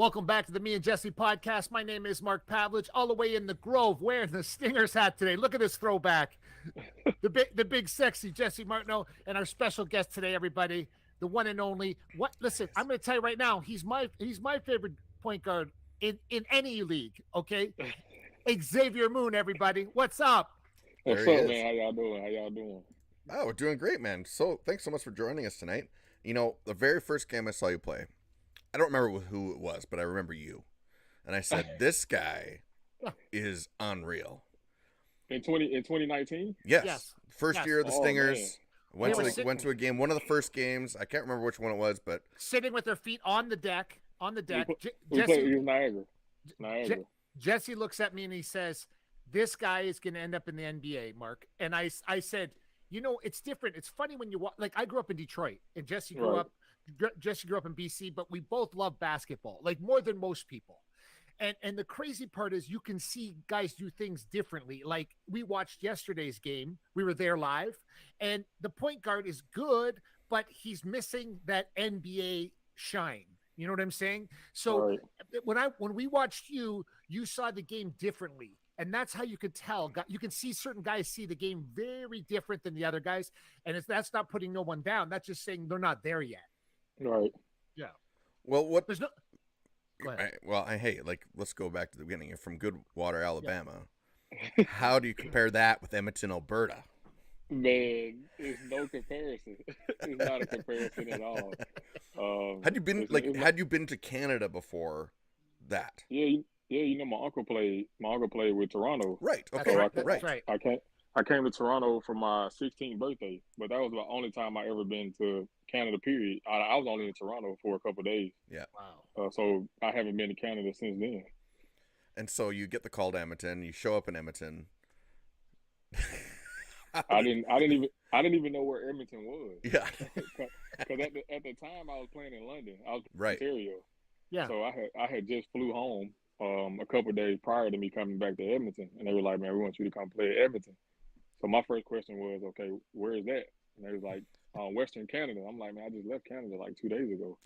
Welcome back to the Me and Jesse podcast. My name is Mark Pavlich, all the way in the Grove, wearing the Stingers hat today. Look at this throwback. The big sexy Jesse Martineau, and our special guest today, everybody, the one and only. What? Listen, I'm going to tell you right now, he's my favorite point guard in any league. Okay, Xavier Moon, everybody. What's up? What's up, man? How y'all doing? Oh, we're doing great, man. So thanks so much for joining us tonight. You know, the very first game I saw you play, I don't remember who it was, but I remember you. And I said, this guy is unreal. In 2019? Yes. First year of the Stingers. Man. Went to a game, one of the first games. I can't remember which one it was, but sitting with their feet on the deck. We played Niagara. Jesse looks at me and he says, this guy is going to end up in the NBA, Mark. And I said, you know, it's different. It's funny when you walk. Like, I grew up in Detroit, and Jesse grew up in BC, but we both love basketball, like more than most people. And the crazy part is you can see guys do things differently. Like, we watched yesterday's game. We were there live, and the point guard is good, but he's missing that NBA shine. You know what I'm saying? So when we watched you saw the game differently. And that's how you could tell. You can see certain guys see the game very different than the other guys. And that's not putting no one down. That's just saying they're not there yet. Right. Yeah. Well, what? There's no. Let's go back to the beginning. You're from Goodwater, Alabama. Yeah. How do you compare that with Edmonton, Alberta? Man, it's no comparison. It's not a comparison at all. Had you been to Canada before that? Yeah. Yeah, you know, my uncle played with Toronto. Right. Okay. So right. I came to Toronto for my 16th birthday, but that was the only time I ever been to Canada. Period. I was only in Toronto for a couple of days. Yeah. Wow. So I haven't been to Canada since then. And so you get the call to Edmonton. You show up in Edmonton. I didn't even know where Edmonton was. Yeah. Because at the time I was playing in London. I was in right. Ontario. Yeah. So I had just flew home. A couple of days prior to me coming back to Edmonton, and they were like, "Man, we want you to come play at Edmonton." So my first question was, "Okay, where is that?" And they was like, "Western Canada." I'm like, "Man, I just left Canada like 2 days ago."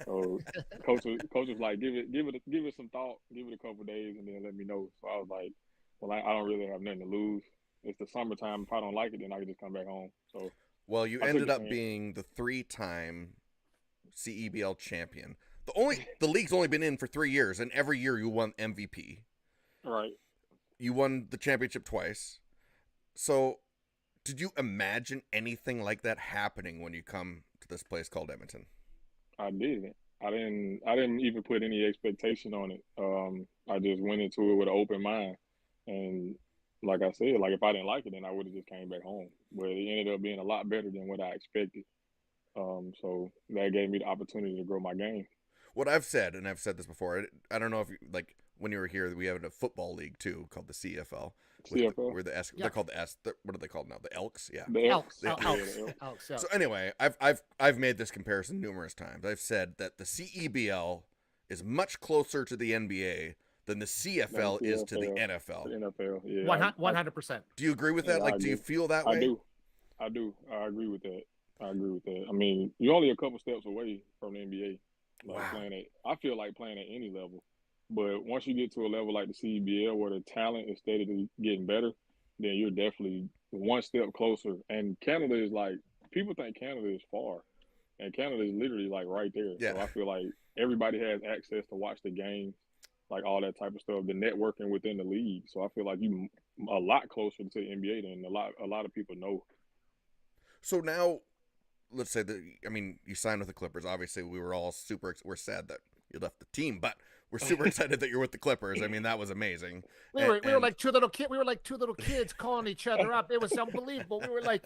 So coach was like, "Give it some thought, give it a couple of days, and then let me know." So I was like, "Well, I don't really have nothing to lose. It's the summertime. If I don't like it, then I can just come back home." So well, you ended up being the 3-time CEBL champion. The league's only been in for 3 years, and every year you won MVP. Right. You won the championship twice. So, did you imagine anything like that happening when you come to this place called Edmonton? I didn't. I didn't even put any expectation on it. I just went into it with an open mind, and like I said, like if I didn't like it, then I would have just came back home. But it ended up being a lot better than what I expected. So that gave me the opportunity to grow my game. What I've said, and I've said this before, I don't know if you, like when you were here, we have a football league too called the CFL. Where the S, they're called the S. What are they called now? The Elks, yeah. The Elks. Elks. So anyway, I've made this comparison numerous times. I've said that the CEBL is much closer to the NBA than the CFL is to the NFL. The NFL, yeah. 100%. Do you agree with that? Yeah, do you feel that way? I do. I agree with that. I mean, you're only a couple steps away from the NBA. I feel like playing at any level. But once you get to a level like the CEBL where the talent is steadily getting better, then you're definitely one step closer. And Canada is like, people think Canada is far. And Canada is literally like right there. Yeah. So I feel like everybody has access to watch the games, like all that type of stuff, the networking within the league. So I feel like you a lot closer to the NBA than a lot of people know. So now, let's say that, I mean, you signed with the Clippers. Obviously, we were all we're sad that you left the team, but we're super excited that you're with the Clippers. I mean, that was amazing. We were like two little kids calling each other up. It was unbelievable. We were like,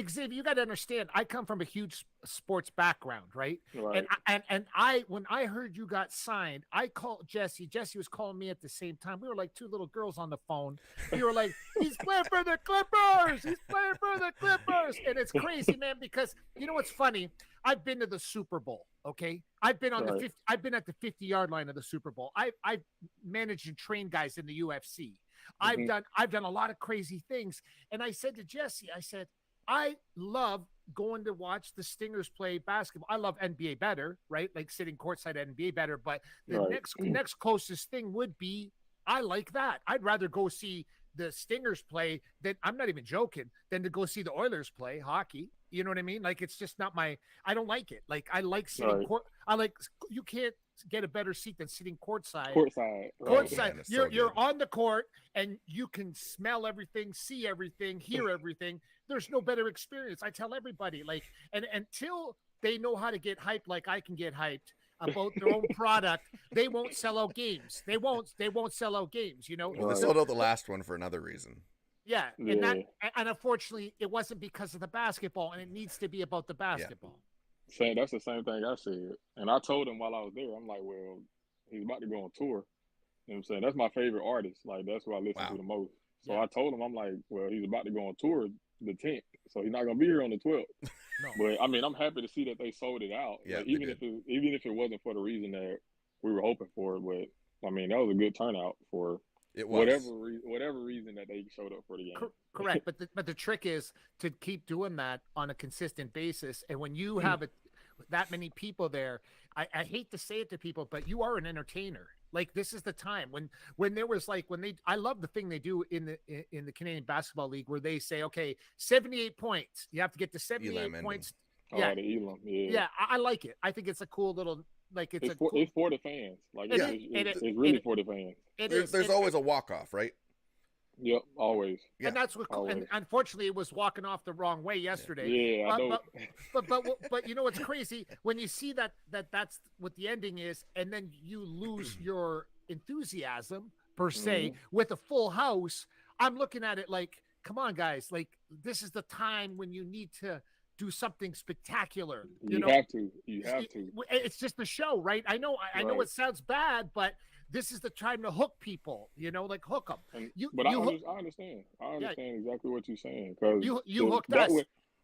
Xavier, you got to understand. I come from a huge sports background, right? Right. And when I heard you got signed, I called Jesse. Jesse was calling me at the same time. We were like two little girls on the phone. We were like, he's playing for the Clippers. He's playing for the Clippers. And it's crazy, man, because you know what's funny? I've been to the Super Bowl. Okay, I've been on I've been at the 50-yard line of the Super Bowl. I've managed and trained guys in the UFC. I've done a lot of crazy things. And I said to Jesse, I said, I love going to watch the Stingers play basketball. I love NBA better, right? Like sitting courtside at NBA better. But the next closest thing would be I like that. I'd rather go see the Stingers play than I'm not even joking than to go see the Oilers play hockey. You know what I mean? Like it's just not my. I don't like it. Like I like sitting court. I like you can't get a better seat than sitting courtside. Courtside. Courtside. You're on the court and you can smell everything, see everything, hear everything. There's no better experience. I tell everybody like, and until they know how to get hyped like I can get hyped about their own product, they won't sell out games. They won't sell out games, you know. Well, they sold out the last one for another reason. Yeah. And unfortunately it wasn't because of the basketball, and it needs to be about the basketball. Saying that's the same thing I said. And I told him while I was there, I'm like, well, he's about to go on tour. You know what I'm saying? That's my favorite artist. Like that's what I listen to the most. So I told him, I'm like, well, he's about to go on tour the 10th. So he's not gonna be here on the 12th. No. But I mean, I'm happy to see that they sold it out. Yeah, like, even if it wasn't for the reason that we were hoping for, but I mean, that was a good turnout for whatever reason that they showed up for the game. Correct. But the trick is to keep doing that on a consistent basis. And when you have that many people there, I hate to say it to people, but you are an entertainer. Like this is the time when there was like I love the thing they do in the Canadian Basketball League where they say, okay, 78 points. You have to get to 78 points. Yeah, the Elam. Yeah, I like it. I think it's a cool little it's for the fans. Like it's really for the fans. There's always a walk off, right? Yep, always. Yeah. And that's what. And unfortunately, it was walking off the wrong way yesterday. Yeah, I know. But you know what's crazy when you see that's what the ending is, and then you lose your enthusiasm per se with a full house. I'm looking at it like, come on, guys! Like this is the time when you need to do something spectacular. You know? have to. You have to. It's just a show, right? I know it sounds bad, but this is the time to hook people, you know, like hook them. I understand. I understand exactly what you're saying. Because you hooked us.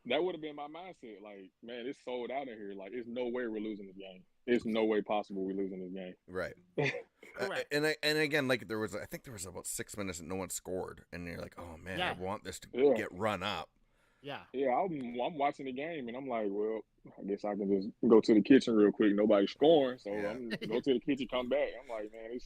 That would have been my mindset. Like, man, it's sold out in here. Like, there's no way we're losing this game. There's no way possible we're losing this game. Right. And again, like I think there was about 6 minutes and no one scored. And you're like, oh, man, I want this to get run up. Yeah. Yeah, I'm watching the game, and I'm like, well, I guess I can just go to the kitchen real quick. Nobody's scoring, so I'm go to the kitchen, come back. I'm like, man,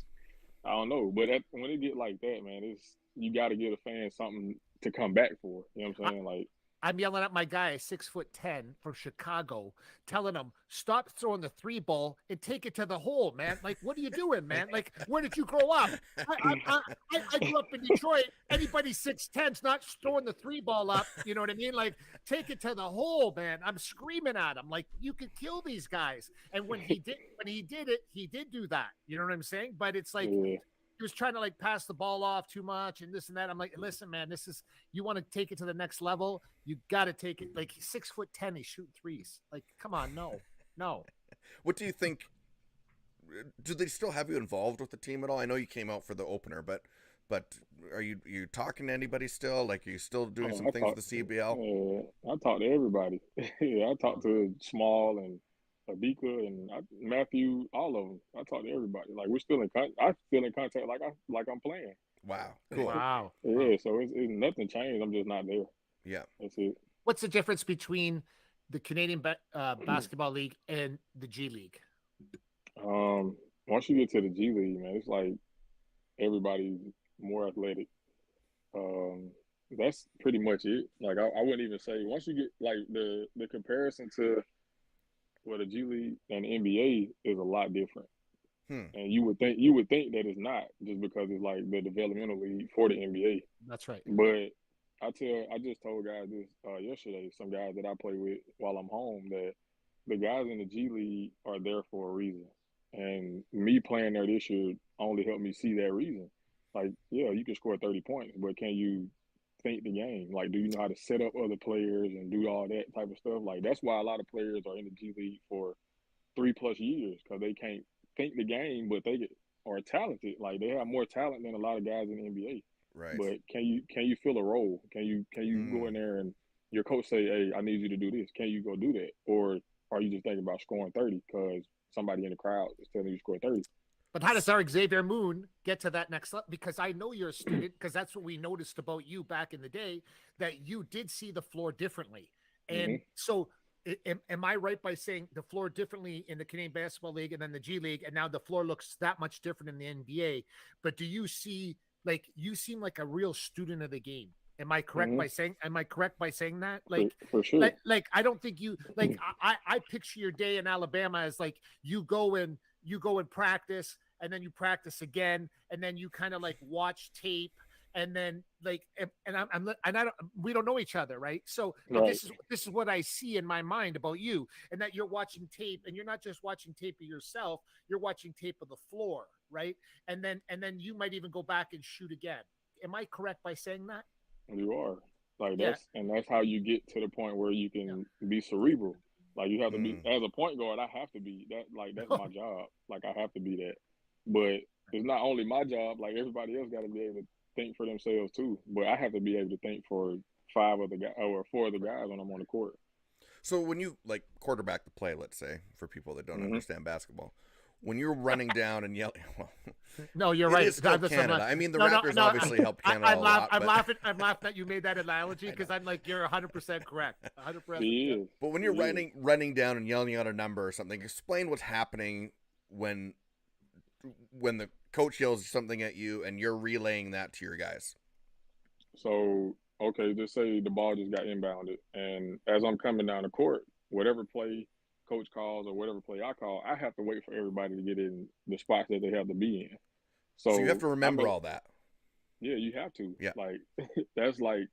I don't know. But when it get like that, man, you got to give a fan something to come back for. You know what I'm saying? Like, I'm yelling at my guy, 6'10" from Chicago, telling him, stop throwing the 3 ball and take it to the hole, man. Like, what are you doing, man? Like, where did you grow up? I grew up in Detroit. Anybody 6'10's not throwing the 3 ball up. You know what I mean? Like, take it to the hole, man. I'm screaming at him. Like, you could kill these guys. And when he did it, he did do that. You know what I'm saying? But it's like, he was trying to like pass the ball off too much and this and that. I'm like, listen, man, you want to take it to the next level. You got to take it like 6'10". He's shooting threes. Like, come on. No. What do you think? Do they still have you involved with the team at all? I know you came out for the opener, but are you talking to anybody still? Like, are you still doing some things with the CEBL? I talk to everybody. I talk to Small and Abika and Matthew, all of them. I talk to everybody. Like I'm still in contact. Like I'm playing. Wow, cool. Wow. Yeah. So it's nothing changed. I'm just not there. Yeah, that's it. What's the difference between the Canadian Basketball League and the G League? Once you get to the G League, man, it's like everybody's more athletic. That's pretty much it. Like I wouldn't even say once you get like the comparison to the G League and the NBA is a lot different. And you would think that it's not just because it's like the developmental league for the NBA. That's right. But I just told guys this yesterday, some guys that I play with while I'm home, that the guys in the G League are there for a reason. And me playing there this year only helped me see that reason. Like, yeah, you can score 30 points, but can you think the game? Like, do you know how to set up other players and do all that type of stuff? Like, that's why a lot of players are in the G League for 3+ years, because they can't think the game, but they are talented. Like, they have more talent than a lot of guys in the NBA. Right. But can you fill a role? Can you go in there and your coach say, hey, I need you to do this? Can you go do that? Or are you just thinking about scoring 30 because somebody in the crowd is telling you to score 30? But how does our Xavier Moon get to that next level? Because I know you're a student, because that's what we noticed about you back in the day, that you did see the floor differently. And Mm-hmm. so am I right by saying the floor differently in the Canadian Basketball League and then the G League, and now the floor looks that much different in the NBA? But do you see, like, you seem like a real student of the game? Am I correct Mm-hmm. by saying? Am I correct by saying that? For sure. Like I don't think you like. I picture your day in Alabama as like you go and practice, and then you practice again, and then you kind of like watch tape, and then like and I don't, we don't know each other, right? So Right. this is what I see in my mind about you, and that you're watching tape, and you're not just watching tape of yourself, you're watching tape of the floor, right? And then you might even go back and shoot again. Am I correct by saying that? You are. Like Yeah. that's how you get to the point where you can be cerebral. Like you have to be, Mm. as a point guard, I have to be that. Like that's my job. Like I have to be that. But it's not only my job. Like everybody else got to be able to think for themselves too. But I have to be able to think for five of the guys or four of the guys when I'm on the court. So when you like quarterback the play, let's say, for people that don't Mm-hmm. understand basketball, when you're running down and yelling, well, No, you're it right. is still That's Canada. I mean, the Raptors obviously helped Canada a lot. I'm but, laughing. I'm laughing that you made that analogy because I'm like, you're 100% correct. 100%. He is. but when you're He is. running down and yelling out a number or something, explain what's happening when the coach yells something at you and you're relaying that to your guys. So okay, just say the ball just got inbounded, and as I'm coming down the court, whatever play coach calls or whatever play I call, I have to wait for everybody to get in the spots that they have to be in. So you have to remember all that. Yeah, you have to. Yeah. Like that's like,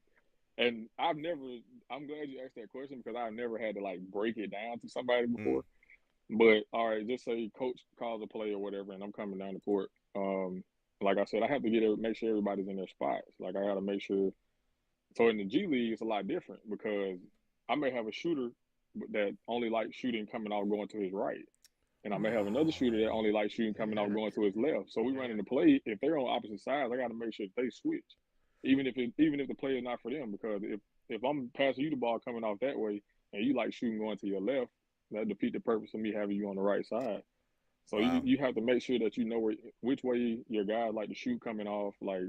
and I'm glad you asked that question because I've never had to like break it down to somebody before. But all right, just say coach calls a play or whatever, and I'm coming down the court. Like I said, I have to make sure everybody's in their spots. Like I got to make sure. So in the G League, it's a lot different because I may have a shooter that only likes shooting coming off going to his right, and I may have another shooter that only likes shooting coming off going to his left. So we run into play. If they're on opposite sides, I got to make sure they switch, even if the play is not for them. Because if I'm passing you the ball coming off that way and you like shooting going to your left, that defeat the purpose of me having you on the right side. So Wow. you have to make sure that you know which way your guys like to shoot coming off, like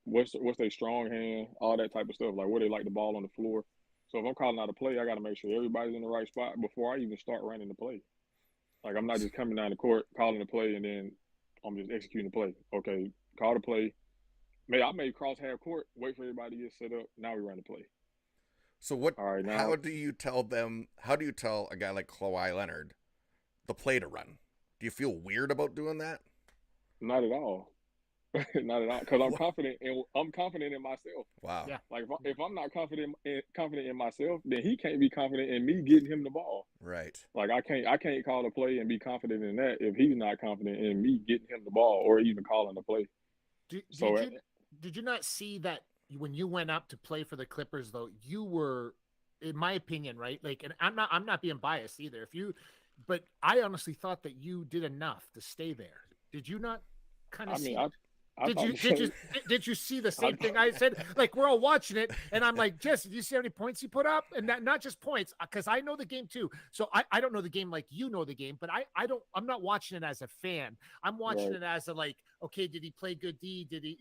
what's their strong hand, all that type of stuff, like where they like the ball on the floor. So if I'm calling out a play, I got to make sure everybody's in the right spot before I even start running the play. Like I'm not just coming down the court calling the play and then I'm just executing the play. Okay, call the play. I may cross half court, wait for everybody to get set up. Now we run the play. So what? All right, now, how do you tell them? How do you tell a guy like Kawhi Leonard the play to run? Do you feel weird about doing that? Not at all. Not at all, because I'm confident in myself. Wow. Yeah. Like if I'm not confident in myself, then he can't be confident in me getting him the ball. Right. Like I can't call a play and be confident in that if he's not confident in me getting him the ball or even calling the play. Did you not see that when you went up to play for the Clippers, though, you were, in my opinion, right? Like, and I'm not being biased either. But I honestly thought that you did enough to stay there. Did you not kind of see? Did you see the same thing I said? Like we're all watching it, and I'm like, Jess, did you see how many points he put up? And that not just points, because I know the game too. So I don't know the game like you know the game, but I'm not watching it as a fan. I'm watching it as a like, okay, did he play good D? Did he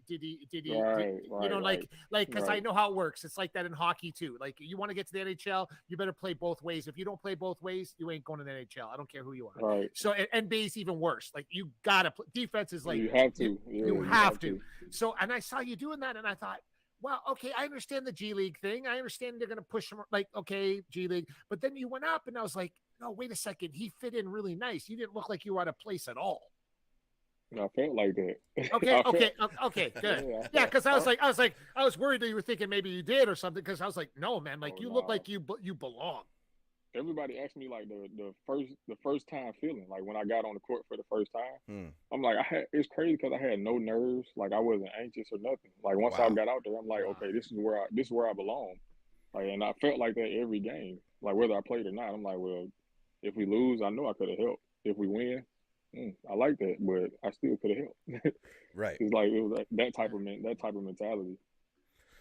because I know how it works. It's like that in hockey too. Like you want to get to the NHL, you better play both ways. If you don't play both ways, you ain't going to the NHL. I don't care who you are. Right. So NBA is even worse. Like you gotta play. Defense is like you have to. You have to. So, and I saw you doing that, and I thought, well, okay, I understand the G League thing. I understand they're going to push him, like, okay, G League. But then you went up, and I was like, no, wait a second. He fit in really nice. You didn't look like you were out of place at all. I felt like that. Okay, good. Yeah, because I was worried that you were thinking maybe you did or something. Because I was like, no, man, like you look like you belong. Everybody asked me like the first time feeling, like when I got on the court for the first time. I'm like, it's crazy because I had no nerves, like I wasn't anxious or nothing. Like once I got out there, I'm like, okay, this is where I belong. Like, and I felt like that every game, like whether I played or not. I'm like, well, if we lose, I know I could have helped. If we win, I like that, but I still could have helped. Right. It was like that type of mentality.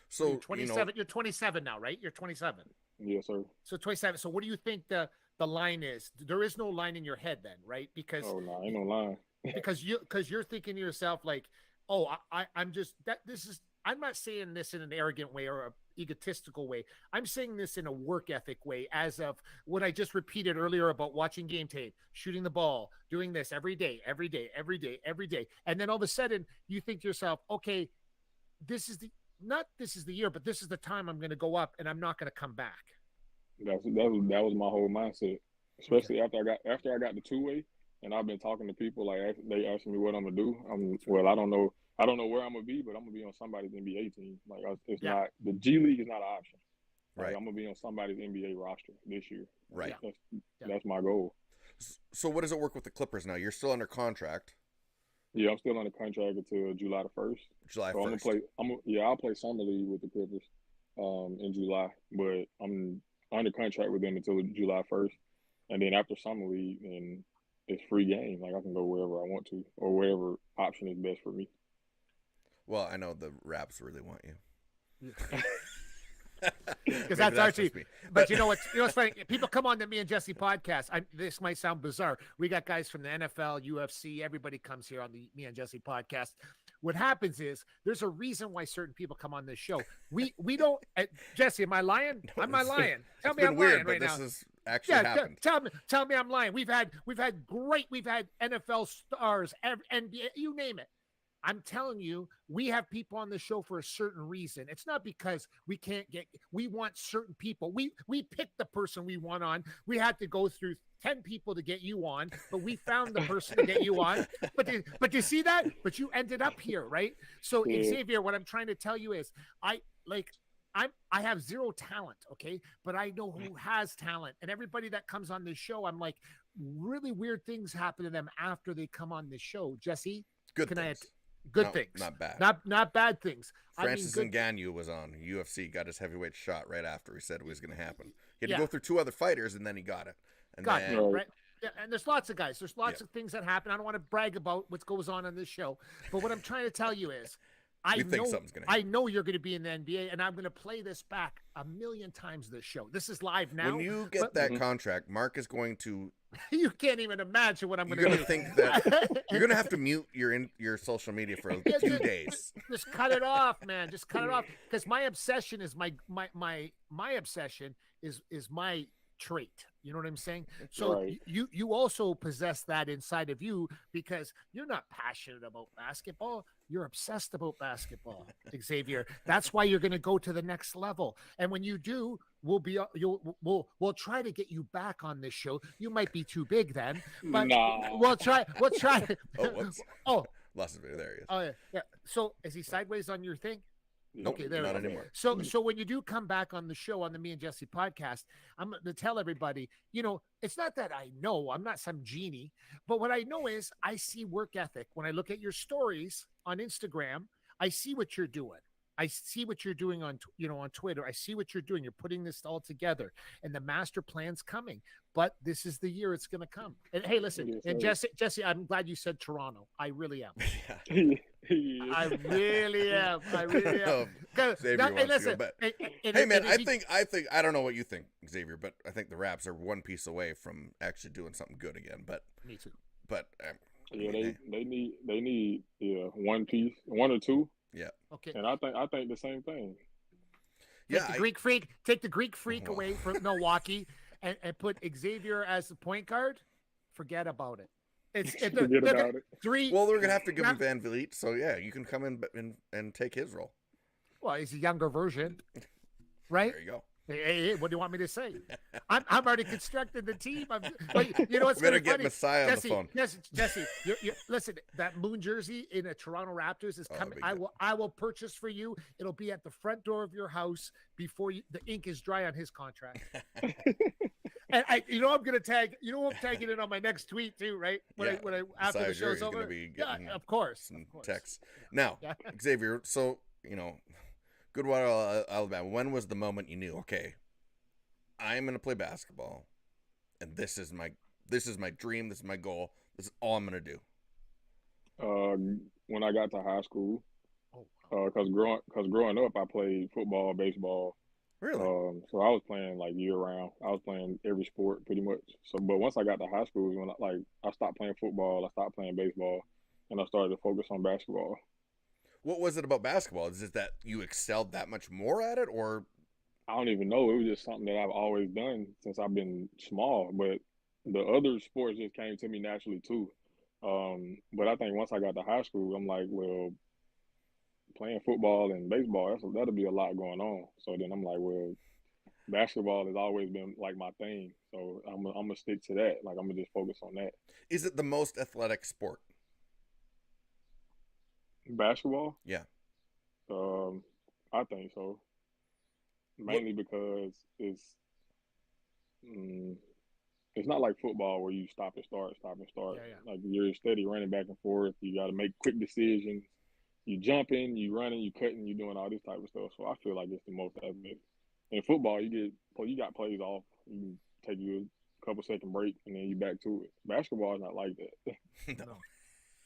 So you're 27. You're 27 now, right? You're 27. Yes, sir. So 27. So what do you think the line is? There is no line in your head then, right? Because ain't no line. because you're thinking to yourself like, oh, I'm just that this is. I'm not saying this in an arrogant way or egotistical way. I'm saying this in a work ethic way, as of what I just repeated earlier about watching game tape, shooting the ball, doing this every day, every day, every day, every day. And then all of a sudden you think to yourself, okay, this is the year, but this is the time I'm going to go up and I'm not going to come back. That was my whole mindset, especially after I got the two-way, and I've been talking to people like they asking me what I'm gonna do. I don't know where I'm gonna be, but I'm gonna be on somebody's NBA team. Like it's not the G League is not an option. Like, Right. I'm gonna be on somebody's NBA roster this year. Right. That's my goal. So what does it work with the Clippers now? You're still under contract. Yeah, I'm still under contract until July the 1st. July 1st. So I'll play summer league with the Clippers in July, but I'm under contract with them until July 1st, and then after summer league, and it's free game. Like I can go wherever I want to, or whatever option is best for me. Well, I know the Raps really want you. Because that's actually, but you know what's funny? People come on to Me and Jesse podcast. This might sound bizarre. We got guys from the NFL, UFC, everybody comes here on the Me and Jesse podcast. What happens is there's a reason why certain people come on this show. We don't. Jesse, am I lying? No, am I lying? Tell me been I'm weird, lying right but now. this has actually happened. Tell me I'm lying. We've had NFL stars, NBA, you name it. I'm telling you, we have people on the show for a certain reason. It's not because we want certain people. We picked the person we want on. We had to go through 10 people to get you on, but we found the person to get you on. But you see that? But you ended up here, right? So Xavier, what I'm trying to tell you is I have zero talent, okay? But I know who has talent. And everybody that comes on this show, I'm like, really weird things happen to them after they come on this show. Jesse, Good things. Good things. Not bad. Not bad things. Francis Ngannou was on UFC, got his heavyweight shot right after he said it was going to happen. He had to go through 2 other fighters, and then he got it. And right? Yeah, and there's lots of guys. There's lots of things that happen. I don't want to brag about what goes on this show, but what I'm trying to tell you is, I know you're going to be in the NBA, and I'm going to play this back 1,000,000 times this show. This is live now. When you get that contract, Mark is going to. You can't even imagine what I'm going to do. You're going to think that you're going to have to mute your social media for a few days. Just cut it off, man. Just cut it off, because my obsession is my obsession is my trait. You know what I'm saying? So right. you also possess that inside of you, because you're not passionate about basketball. You're obsessed about basketball, Xavier. That's why you're going to go to the next level. And when you do, we'll try to get you back on this show. You might be too big then, but we'll try. Oh, whoops. Oh, lost it. There he is. Oh yeah. So is he sideways on your thing? Nope, okay, there not anymore. So when you do come back on the show, on the Me and Jesse podcast, I'm going to tell everybody, it's not that I know, I'm not some genie, but what I know is I see work ethic. When I look at your stories on Instagram, I see what you're doing. I see what you're doing on Twitter. I see what you're doing. You're putting this all together, and the master plan's coming. But this is the year it's going to come. And hey, listen, and Jesse, I'm glad you said Toronto. I really am. I really am. Xavier listen, hey man, I think I don't know what you think, Xavier, but I think the Raps are one piece away from actually doing something good again. But me too. But they need one piece, one or two. Yeah. Okay. And I think the same thing. Take the Greek freak away from Milwaukee and put Xavier as the point guard. Forget about it. Forget about it. Well, they're gonna have to give him Van Vliet, so yeah, you can come in and take his role. Well, he's a younger version, right? There you go. Hey, what do you want me to say? I'm already constructed the team. You know what's better get funny? Messiah Jesse, on the phone. Jesse, listen. That moon jersey in a Toronto Raptors is coming. I will purchase for you. It'll be at the front door of your house before the ink is dry on his contract. And I'm gonna tag. I'm tagging it on my next tweet too, right? When I after Messiah the show's over. Gonna be getting of course. Texts. Now, Xavier. So Goodwater, Alabama. When was the moment you knew? Okay, I'm gonna play basketball, and this is my dream. This is my goal. This is all I'm gonna do. When I got to high school, because growing up, I played football, baseball. Really? So I was playing like year round. I was playing every sport pretty much. So, but once I got to high school, when I stopped playing football, I stopped playing baseball, and I started to focus on basketball. What was it about basketball? Is it that you excelled that much more at it, or I don't even know. It was just something that I've always done since I've been small. But the other sports just came to me naturally too. But I think once I got to high school, I'm like, well, playing football and baseball, that'll be a lot going on. So then I'm like, well, basketball has always been like my thing. So I'm gonna stick to that. Like I'm gonna just focus on that. is it the most athletic sport? Basketball, Yeah. I think so. What? Mainly because mm, it's not like football where you stop and start, stop and start. Yeah, yeah. Like you're steady running back and forth. You got to make quick decisions. You jumping, you running, you cutting, you doing all this type of stuff. So I feel like it's the most athletic. In football, you got plays off. You can take you a couple second break and then you back to it. Basketball is not like that. No.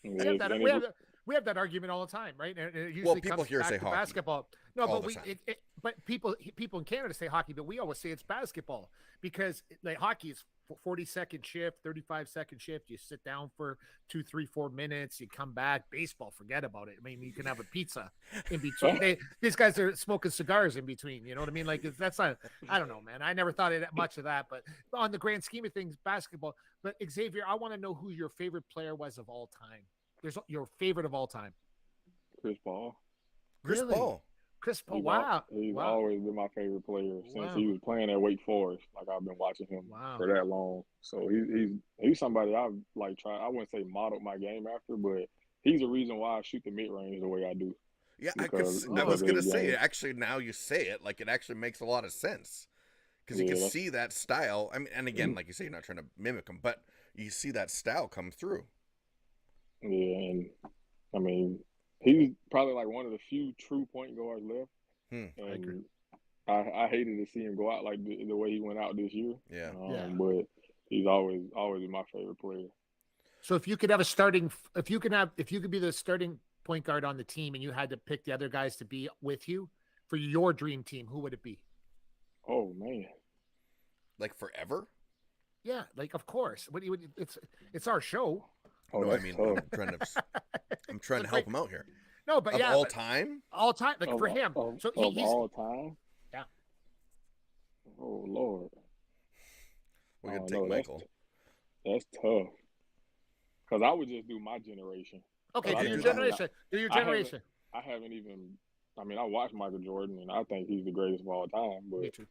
We have that. We have that argument all the time, right? And it usually Well, people comes here back say to hockey basketball. No, all but the we, time. but people in Canada say hockey, but we always say it's basketball because like hockey is 40-second shift, 35-second shift. You sit down for 2, 3, 4 minutes. You come back. Baseball, forget about it. I mean, you can have a pizza in between. These guys are smoking cigars in between. You know what I mean? Like that's not. I don't know, man. I never thought of much of that, but on the grand scheme of things, basketball. But Xavier, I want to know who your favorite player was of all time. There's your favorite of all time. Chris Paul. Chris Really? Paul. Chris Paul. Wow. He's Wow. always been my favorite player since Wow. he was playing at Wake Forest. Like I've been watching him Wow. for that long. So he's somebody I've like tried. I wouldn't say modeled my game after, but he's the reason why I shoot the mid range the way I do. Yeah, Because I was of gonna his say game. it. Actually, now you say it, like it actually makes a lot of sense because you Yeah, can that's- see that style. I mean, and again, like you say, you're not trying to mimic him, but you see that style come through. Yeah, and I mean, he's probably like one of the few true point guards left. I agree. And I hated to see him go out like the way he went out this year. Yeah. Yeah. But he's always been my favorite player. So if you could have if you could be the starting point guard on the team and you had to pick the other guys to be with you for your dream team, who would it be? Oh man. Like forever? Yeah, like of course. What do you? It's our show. Oh, No, I that's mean tough. I'm trying to help him out here. No, but Of yeah, all time? all time. Like for him. So of he's all time. Yeah. Oh Lord. We're gonna Oh, take no, Michael. That's tough. Because I would just do my generation. okay. Okay, Do your do that. generation. Do your I haven't- generation. I haven't even. I mean, I watched Michael Jordan, and I think he's the greatest of all time. Me But too.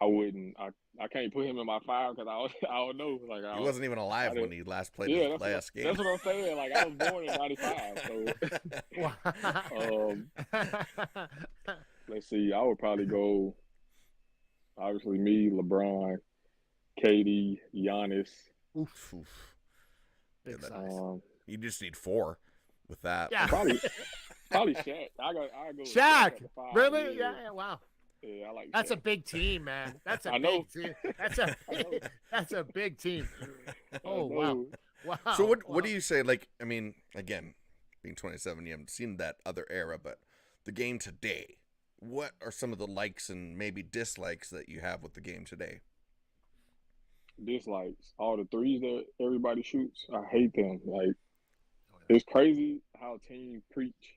I wouldn't. I can't put him in my five because I don't know. Like He wasn't even alive I when didn't- he last played Yeah, his last game. that's what I'm saying. Like I was born in '95, so let's see. I would probably go. Obviously, me, LeBron, KD, Giannis. Oof. Oof. Big Yeah, size. You just need 4 with that. Yeah. Probably Shaq. I go. With Shaq. at the 5. Really? Yeah. Wow. Yeah, I like. That's a Shaq. big team, man. That's a I know. big team. That's a big team. Oh I wow. know. Wow. So what do you say? Like, I mean, again, being 27, you haven't seen that other era, but the game today. What are some of the likes and maybe dislikes that you have with the game today? Dislikes all the threes that everybody shoots. I hate them. Like it's crazy how teams preach.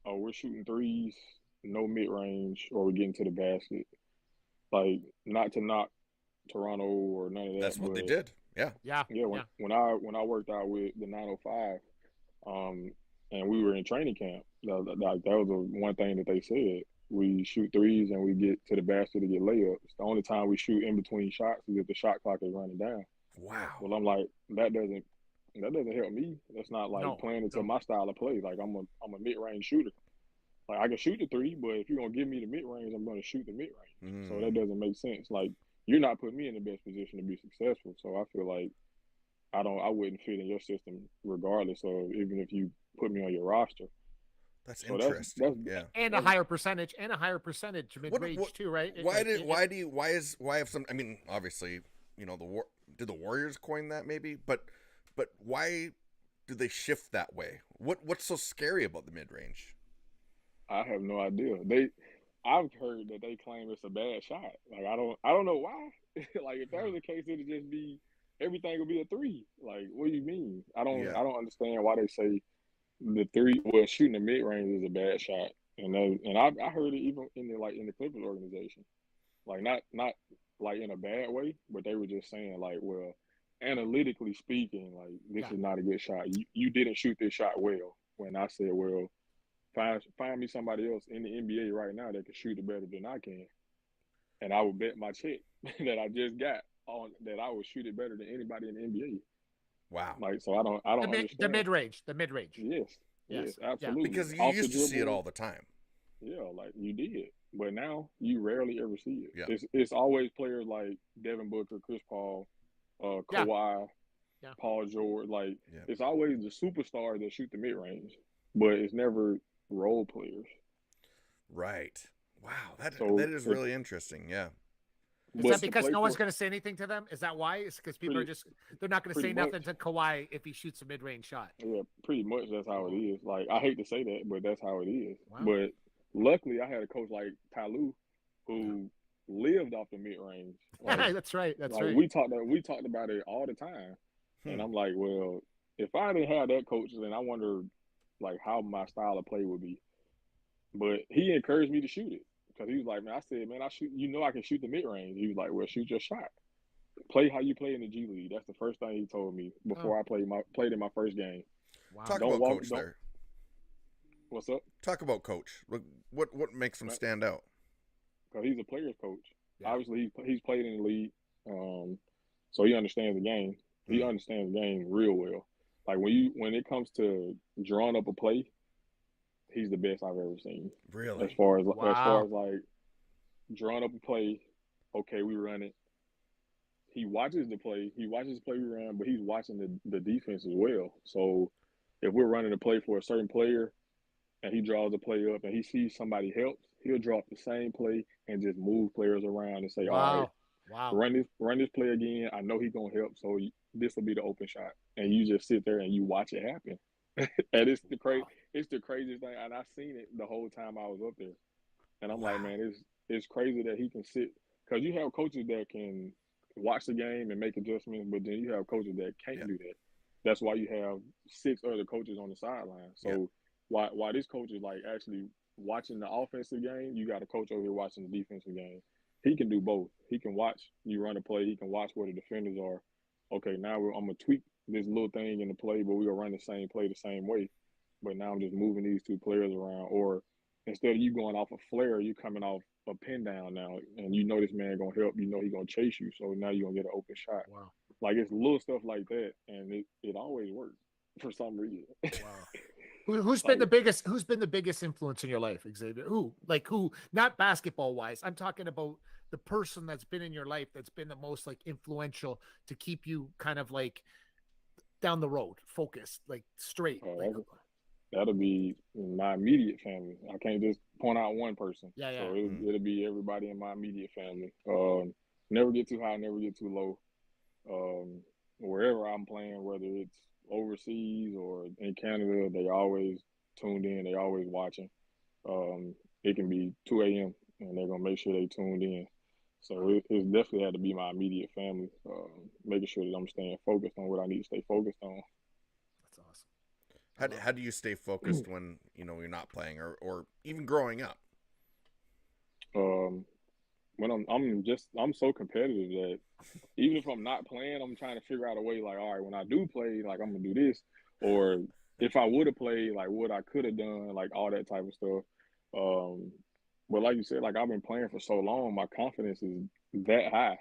Oh, we're shooting threes, no mid range, or we're getting to the basket. Like not to knock Toronto or none of that. That's what they but did. Yeah. Yeah. Yeah, when I worked out with the 905, and we were in training camp, that was the one thing that they said. We shoot threes and we get to the basket to get layups. The only time we shoot in between shots is if the shot clock is running down. Wow. Well, I'm like, that doesn't help me. That's not like No, playing into no. my style of play. Like I'm a mid range shooter. Like I can shoot the three, but if you're gonna give me the mid range, I'm gonna shoot the mid range. So that doesn't make sense. Like you're not putting me in the best position to be successful. So I feel like I wouldn't fit in your system regardless of even if you put me on your roster. That's So interesting. Yeah. And a higher percentage mid range too, right? Why have some? I mean, obviously, you know, did the Warriors coin that maybe? But why do they shift that way? What's so scary about the mid range? I have no idea. I've heard that they claim it's a bad shot. Like I don't know why. Like if that was the case, it'd just be everything would be a three. Like what do you mean? I don't understand why they say the three, well, shooting the mid range is a bad shot, and I heard it even in the Clippers organization, like not like in a bad way, but they were just saying like, well, analytically speaking, like this Yeah. is not a good shot. You didn't shoot this shot well. When I said, well, find me somebody else in the NBA right now that can shoot it better than I can, and I would bet my check that I just got on that I would shoot it better than anybody in the NBA. Wow. Like, so I don't The understand. mid range, the mid range. Yes, yes, Yes. Yeah. absolutely. Because you Off the used to see it dribble, all the time. yeah, like you did, but now you rarely ever see it. Yeah. It's always players like Devin Booker, Chris Paul, Yeah. Kawhi, Yeah. Paul George. Like Yeah. it's always the superstars that shoot the mid range, but it's never role players. Right. Wow. So That is really interesting. Yeah. Is but that to because play no one's for going to say anything to them? Is that why? It's because people pretty, are just they're not going to pretty say much, nothing to Kawhi if he shoots a mid range shot. yeah, pretty much that's how it is. Like I hate to say that, but that's how it is. Wow. But luckily, I had a coach like Tyloo who lived off the mid range. Like, That's right. That's like right. we talked about it all the time, and I'm like, well, if I didn't have that coach, then I wonder like how my style of play would be. But he encouraged me to shoot it because he was like, man, I said, man, I shoot. You know, I can shoot the mid range. He was like, well, shoot your shot. Play how you play in the G League. That's the first thing he told me before I played in my first game. Wow. Talk Don't about walk. coach Don't. there. What's up? Talk about coach. What makes him stand out? Because he's a player's coach. Yeah. Obviously, he's played in the league, so he understands the game. He understands the game real well. Like when it comes to drawing up a play, he's the best I've ever seen. Really? As far as Wow. like drawing up a play, okay, we run it. He watches the play. He watches the play we run, but he's watching the defense as well. So if we're running a play for a certain player and he draws a play up and he sees somebody helps, he'll draw up the same play and just move players around and say, all right, Wow. Wow. run this play again. I know he's gonna help, so this will be the open shot. And you just sit there and you watch it happen. And it's the craziest thing. And I've seen it the whole time I was up there. And I'm like, man, it's crazy that he can sit because you have coaches that can watch the game and make adjustments, but then you have coaches that can't do that. That's why you have 6 other coaches on the sideline. So why this coach is like actually watching the offensive game, you got a coach over here watching the defensive game. He can do both. He can watch you run a play. He can watch where the defenders are. Okay, now I'm gonna tweak this little thing in the play, but we're gonna run the same play the same way. But now I'm just moving these 2 players around. Or instead of you going off a flare, you coming off a pin down now, and you know this man gonna help. You know he gonna chase you, so now you're gonna get an open shot. Wow. Like it's little stuff like that, and it always works for some reason. Wow. Who's been the biggest influence in your life, Xavier? Who? Not basketball wise. I'm talking about the person that's been in your life that's been the most like influential to keep you kind of like down the road, focused, like straight. That'll be my immediate family. I can't just point out one person. Yeah. So it'll be everybody in my immediate family. Never get too high, never get too low. Wherever I'm playing, whether it's overseas or in Canada, they always tuned in. They always watching. It can be 2 a.m. and they're gonna make sure they tuned in. So it's definitely had to be my immediate family, making sure that I'm staying focused on what I need to stay focused on. That's awesome. How do you stay focused when you're not playing or even growing up? When I'm so competitive that even if I'm not playing, I'm trying to figure out a way like, all right, when I do play, like I'm gonna do this, or if I would have played, like what I could have done, like all that type of stuff. But like you said, like I've been playing for so long, my confidence is that high.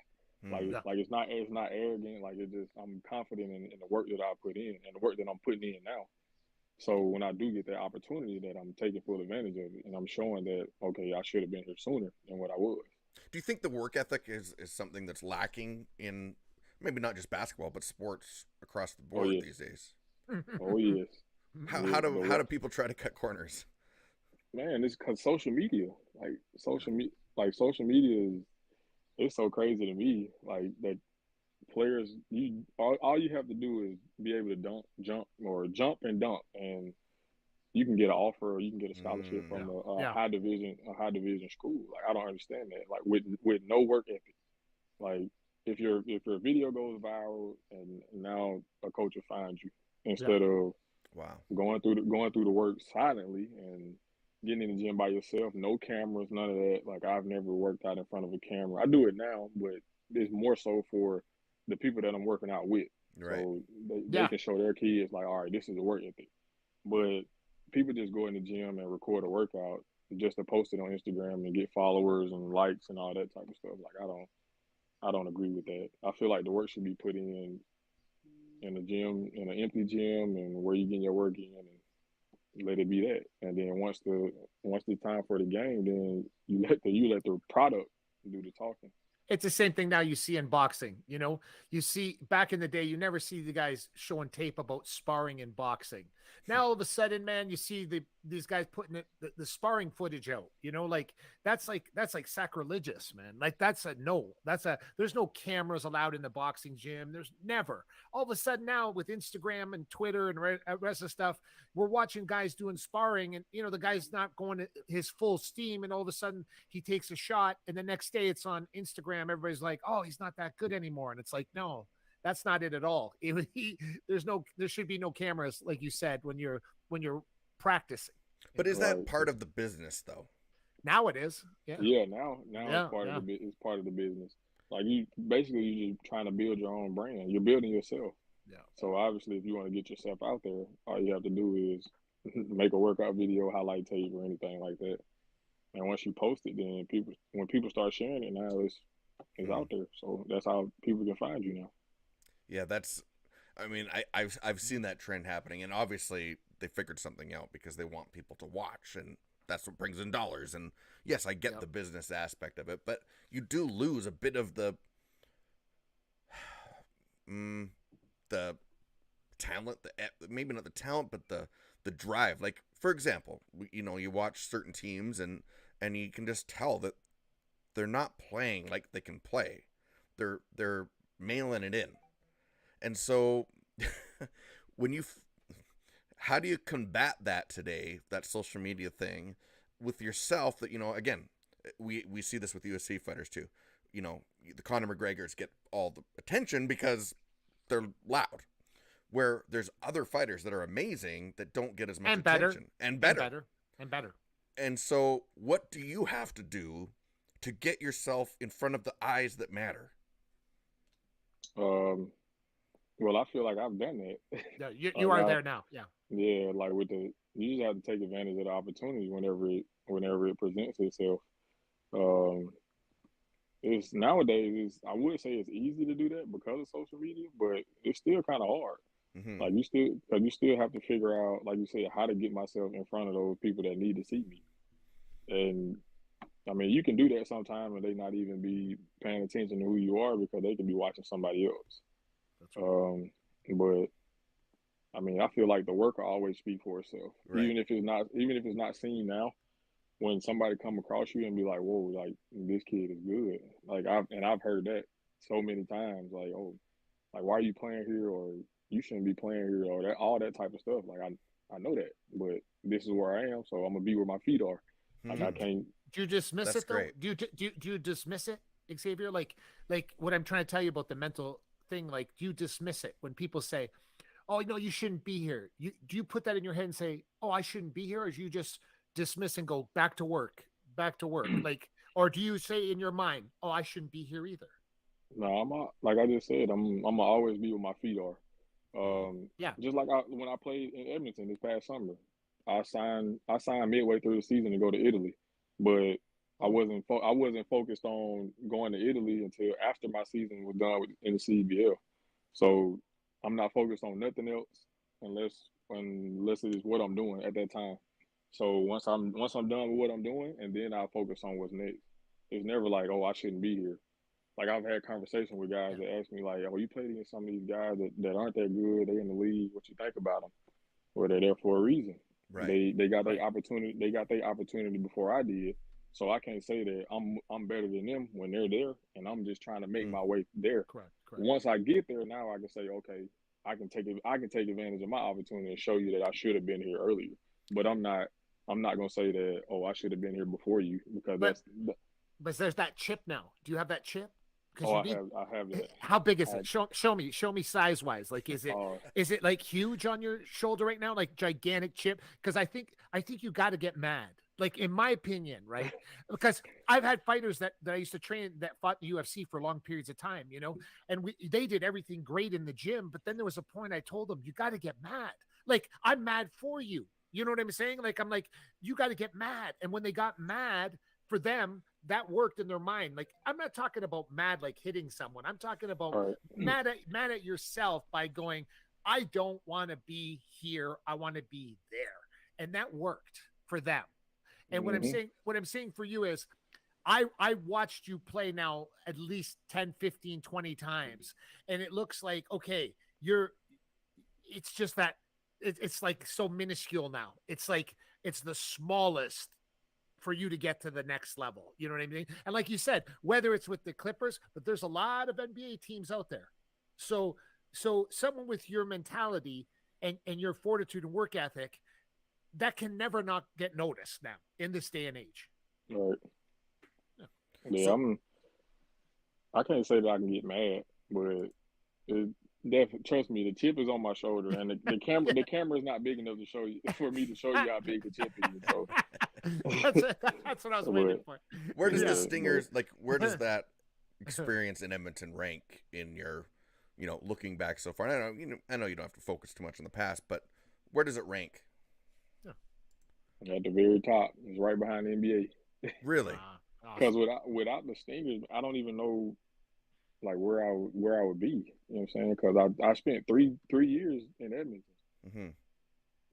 Like it's not arrogant. Like I'm confident in the work that I put in and the work that I'm putting in now. So when I do get that opportunity, that I'm taking full advantage of it, and I'm showing that okay, I should have been here sooner than what I was. Do you think the work ethic is something that's lacking in maybe not just basketball but sports across the board these days? Oh yes. How do people try to cut corners? Man, it's because social media, social media it's so crazy to me. Like that players, all you have to do is be able to jump and dunk, and you can get an offer or you can get a scholarship from a high division school. Like I don't understand that. Like with no work ethic. Like if your video goes viral and now a coach will find you instead of Wow. Going through the work silently and getting in the gym by yourself, no cameras, none of that. Like I've never worked out in front of a camera. I do it now, but it's more so for the people that I'm working out with. Right. So they Yeah. can show their kids like, all right, this is a work ethic. But people just go in the gym and record a workout just to post it on Instagram and get followers and likes and all that type of stuff. Like I don't agree with that. I feel like the work should be put in the gym, in an empty gym, and where you get your work in, and let it be that. And then once the time for the game, then you let the product do the talking. It's the same thing now you see in boxing. You know, you see back in the day, you never see the guys showing tape about sparring in boxing. Now all of a sudden, man, you see these guys putting the sparring footage out. You know, like that's like sacrilegious, man. Like that's a no. There's no cameras allowed in the boxing gym. There's never. All of a sudden now with Instagram and Twitter and rest of stuff, we're watching guys doing sparring, and the guy's not going to his full steam, and all of a sudden he takes a shot, and the next day it's on Instagram. Everybody's like, "Oh, he's not that good anymore," and it's like, no, that's not it at all. There should be no cameras, like you said, when you're practicing. But is that part of the business, though? Now it is. Yeah. Yeah. Now it's part of the business. Like you just trying to build your own brand. You're building yourself. Yeah. So obviously, if you want to get yourself out there, all you have to do is make a workout video, highlight tape, or anything like that. And once you post it, then when people start sharing it, now it's out there. So that's how people can find you now. Yeah, I mean, I've seen that trend happening, and obviously they figured something out because they want people to watch, and that's what brings in dollars. And yes, I get the business aspect of it, but you do lose a bit of the talent, maybe not the talent, but the drive. Like for example, you watch certain teams and you can just tell that they're not playing like they can play. They're mailing it in. And so how do you combat that today, that social media thing with yourself that, again, we see this with UFC fighters too. The Conor McGregors get all the attention because they're loud, where there's other fighters that are amazing that don't get as much attention and better. And so what do you have to do to get yourself in front of the eyes that matter? Well, I feel like I've done that. Yeah, you are there now. Yeah. Yeah, like you just have to take advantage of the opportunity whenever it presents itself. It's nowadays I would say it's easy to do that because of social media, but it's still kind of hard. Mm-hmm. Like you still have to figure out, like you said, how to get myself in front of those people that need to see me. And I mean, you can do that sometimes and they not even be paying attention to who you are because they can be watching somebody else. That's right. But I mean, I feel like the work will always speak for itself, right. even if it's not seen now. When somebody come across you and be like, "Whoa, like this kid is good," like I've heard that so many times, like, "Oh, like why are you playing here?" or "You shouldn't be playing here," or that all that type of stuff. Like I know that, but this is where I am, so I'm gonna be where my feet are. Like I can't. Do you dismiss That's it though? great. Do you dismiss it, Xavier? Like what I'm trying to tell you about the mental thing. Like, do you dismiss it when people say, "Oh, no, you shouldn't be here"? Do you put that in your head and say, "Oh, I shouldn't be here," or do you just dismiss and go back to work? Like, or do you say in your mind, "Oh, I shouldn't be here either"? No, like I just said, I'm gonna always be where my feet are. Yeah. Just like when I played in Edmonton this past summer, I signed midway through the season to go to Italy, but I wasn't focused on going to Italy until after my season was done in the CEBL. So I'm not focused on nothing else unless it is what I'm doing at that time. So once I'm done with what I'm doing, and then I'll focus on what's next. It's never like, oh, I shouldn't be here. Like I've had conversations with guys that ask me like, oh, you played against some of these guys that aren't that good. They in the league. What you think about them? Well, they're there for a reason. Right. They got their opportunity. They got their opportunity before I did. So I can't say that I'm better than them when they're there, and I'm just trying to make my way there. Correct. Once I get there, now I can say, okay, I can take advantage of my opportunity and show you that I should have been here earlier. But I'm not gonna say that, oh, I should have been here before you, because but there's that chip now. Do you have that chip? Because Oh, you need. I have that. How big is it? Show me size wise. Like, is it like huge on your shoulder right now, like gigantic chip? Because I think you got to get mad. Like, in my opinion, right? Because I've had fighters that I used to train that fought in the UFC for long periods of time, and they did everything great in the gym, but then there was a point I told them, you got to get mad. Like, I'm mad for you. You know what I'm saying? Like, I'm like, you got to get mad. And when they got mad, for them, that worked in their mind. Like, I'm not talking about mad like hitting someone. I'm talking about mad at yourself by going, I don't want to be here. I want to be there. And that worked for them. And what I'm saying for you is I watched you play now at least 10, 15, 20 times. And it looks like, okay, it's just that it's like so minuscule now. It's like, it's the smallest for you to get to the next level. You know what I mean? And like you said, whether it's with the Clippers, but there's a lot of NBA teams out there. So someone with your mentality and your fortitude and work ethic, that can never not get noticed now in this day and age. Right. Yeah, I can't say that I can get mad, but trust me, the chip is on my shoulder, and the camera the camera is not big enough to show you for me to show you how big the chip is. So that's what I was waiting for. Where does the Stingers where does that experience in Edmonton rank in your, looking back so far? I know you don't have to focus too much on the past, but where does it rank? At the very top, it's right behind the NBA. Really? Because without the Stingers, I don't even know like where I would be. You know what I'm saying? Because I spent three years in Edmonton,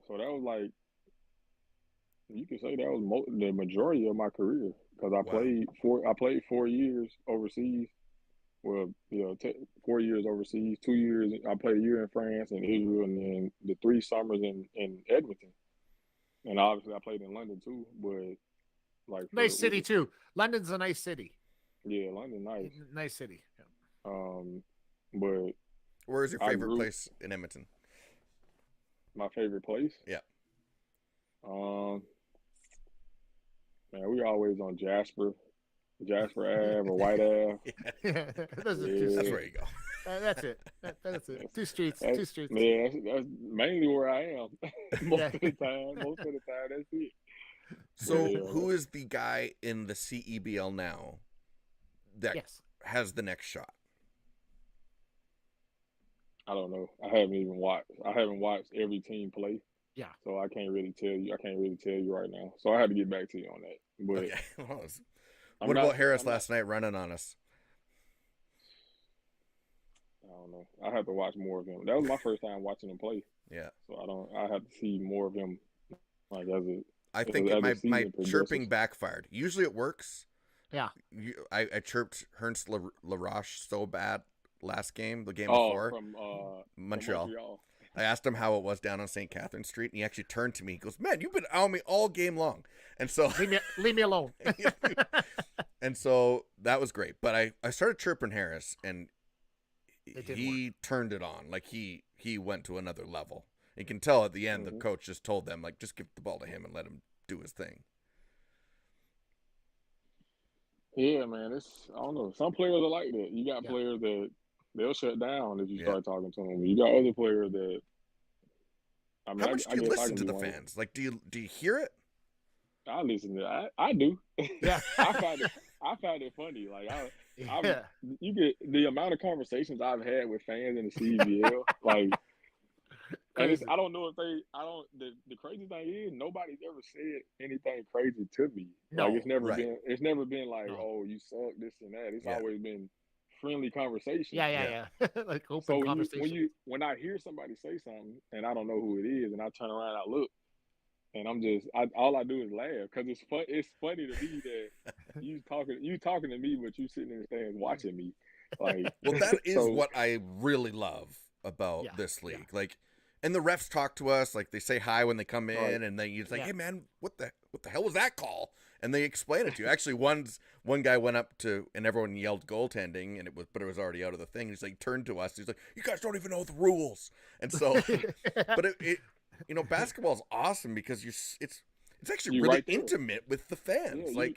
so that was like, you could say that was the majority of my career. Because I played 4 years overseas. Well, 4 years overseas, 2 years. I played a year in France and Israel, and then the 3 summers in Edmonton. And obviously, I played in London too, but nice city too. London's a nice city. Yeah, London, nice. Nice city. Yeah. But where is your favorite place in Edmonton? My favorite place? Yeah. Man, we always on Jasper Ave or White Ave. That's where you go. That's it. That's it. Two streets. Yeah, that's mainly where I am. Most of the time, that's it. So, who is the guy in the CEBL now that has the next shot? I don't know. I haven't watched every team play. Yeah. So I can't really tell you right now. So I had to get back to you on that. But okay. What about Harris last night running on us? I don't know. I have to watch more of him. That was my first time watching him play. Yeah. So I have to see more of him. I think my chirping backfired. Usually it works. Yeah. I chirped Ernst LaRoche so bad last game, the game before. From Montreal. I asked him how it was down on St. Catherine Street, and he actually turned to me. He goes, "Man, you've been on me all game long." And so leave me alone. And so that was great. But I started chirping Harris, and he turned it on. Like he went to another level. You can tell at the end the coach just told them, like, just give the ball to him and let him do his thing. Yeah, man. I don't know. Some players are like that. You got players that they'll shut down if you start talking to them. You got other players that. How much do you listen to the fans? Like, do you hear it? I listen to it. I do. Yeah. I find it funny. Like you get the amount of conversations I've had with fans in the CEBL. Like, and I don't know if the crazy thing is nobody's ever said anything crazy to me. No, like it's never been like, oh, you suck, this and that. It's always been friendly conversation. Yeah. Like open conversation. When I hear somebody say something and I don't know who it is, and I turn around, I look, and all I do is laugh because it's funny to me that you talking to me, but you sitting in the stands watching me. Like, well, that is what I really love about this league. Yeah. Like, and the refs talk to us, like they say hi when they come in, and then you're like, hey man, what the hell was that call? And they explain it to you. Actually, one guy went up to, and everyone yelled goaltending, but it was already out of the thing. He's like, turned to us. He's like, you guys don't even know the rules. And so, but it basketball's awesome because it's actually really intimate with the fans. Yeah,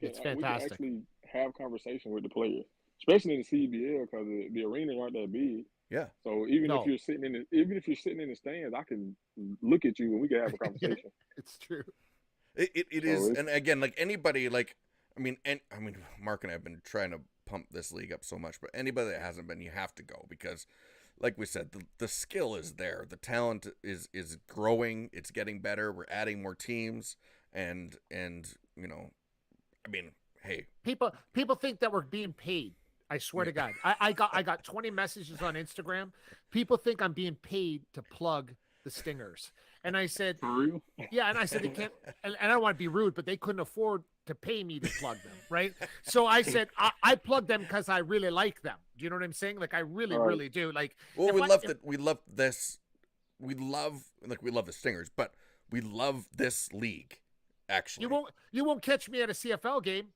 it's fantastic. We can actually have conversation with the players. especially in the CEBL because the arenas aren't that big. Yeah. So even if No. you're sitting in the stands, I can look at you and we can have a conversation. It's true. It So is, it's- and again, like anybody, like I mean, Mark and I have been trying to pump this league up so much, but anybody that hasn't been, you have to go because, like we said, the skill is there, the talent is growing, it's getting better. We're adding more teams, and you know, I mean, hey, People think that we're being paid. I swear to God, I got 20 messages on Instagram. People think I'm being paid to plug the Stingers, and I said, for real. yeah, and I said they can't, and I don't want to be rude, but they couldn't afford to pay me to plug them, right? So I said I plug them because I really like them. Do you know what I'm saying? Like I really, Right. really do. Like, well, if we I- love if- that. We love the Stingers, but we love this league. Actually, you won't catch me at a CFL game.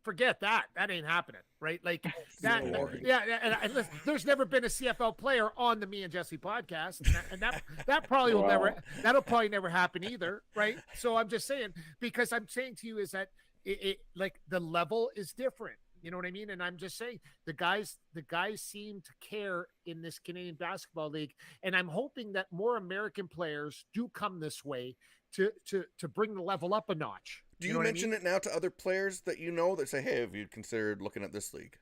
Forget that. That ain't happening, right? Like that. boring. Yeah, and listen, there's never been a CFL player on the Me and Jesse podcast, and that probably will Wow. never. That'll probably never happen either, right? So I'm just saying, because I'm saying to you is that it like the level is different. You know what I mean? And I'm just saying the guys seem to care in this Canadian Basketball League, and I'm hoping that more American players do come this way to bring the level up a notch. do you know what I mention mean? it now to other players that you know that say, "Hey, have you considered looking at this league?"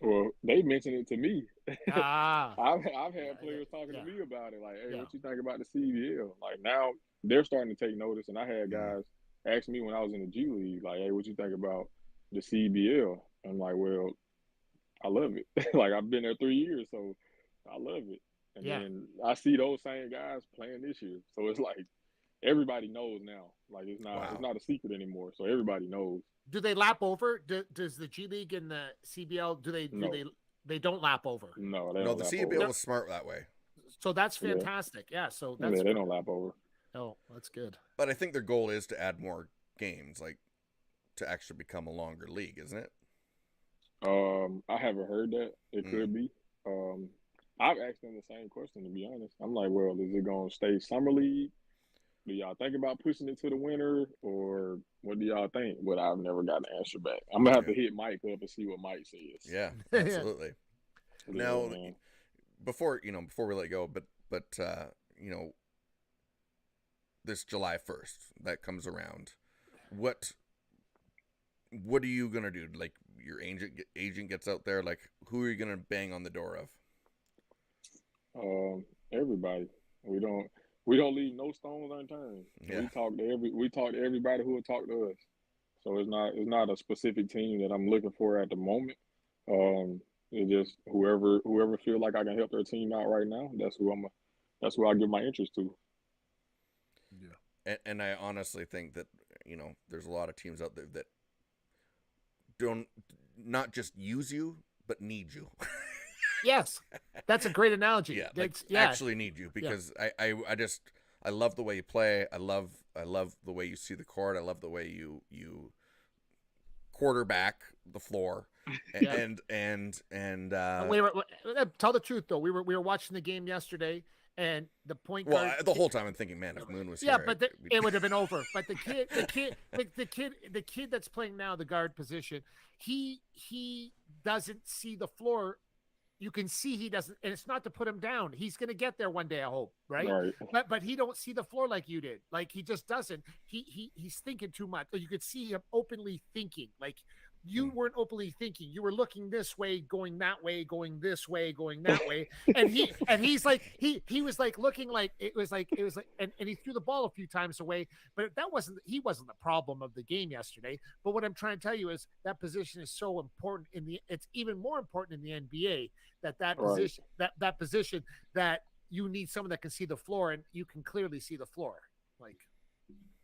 Well, they mentioned it to me. Ah, I've had players talking yeah. to me about it, like, "Hey, Yeah. what you think about the CEBL?" Like now they're starting to take notice, and I had guys ask me when I was in the G League, like, "Hey, what you think about the CEBL?" I'm like, "Well, I love it. Like I've been there 3 years, so I love it." And Yeah. then I see those same guys playing this year, so it's like everybody knows now. Like it's Wow. not a secret anymore, so everybody knows. do they lap over? Does the G League and the CBL No. they don't lap over? No, they No, don't the lap CEBL over. was smart that way, So that's Yeah. fantastic. Yeah. So Yeah, that's they don't lap over. oh, that's good. but I think their goal is to add more games, like to actually become a longer league, isn't it? I haven't heard that. It could be. I've asked them the same question, to be honest. I'm like, well, is it gonna stay summer league? Do y'all think about pushing it to the winter, or what do y'all think? But I've never gotten an answer back. I'm gonna have to hit Mike up and see what Mike says. Yeah, Yeah. absolutely. Yeah, Now, man. before we let go, but this July 1st that comes around, what are you gonna do? Like your agent gets out there, like who are you gonna bang on the door of? Everybody. We don't leave no stones unturned. Yeah. We talk to everybody who will talk to us. So it's not a specific team that I'm looking for at the moment. It's just whoever feel like I can help their team out right now. That's who I give my interest to. And I honestly think that there's a lot of teams out there that don't not just use you but need you. Yes, that's a great analogy. Yeah, That's, actually need you because I love the way you play. I love the way you see the court. I love the way you quarterback the floor. Yeah. And tell the truth though. We were watching the game yesterday, and the point well, guard. the whole time I'm thinking, man, if Moon was Yeah, here, but it would have been over. But the kid that's playing now, the guard position, he doesn't see the floor. You can see he doesn't, and it's not to put him down. He's going to get there one day, I hope, right? But he don't see the floor like you did. Like he just doesn't. He's thinking too much. You could see him openly thinking. Like you weren't openly thinking. You were looking this way, going that way, going this way, going that way. And he's like he was like looking like it was like and he threw the ball a few times away, but he wasn't the problem of the game yesterday. But what I'm trying to tell you is that position is so important it's even more important in the NBA that position that position that you need someone that can see the floor, and you can clearly see the floor. Like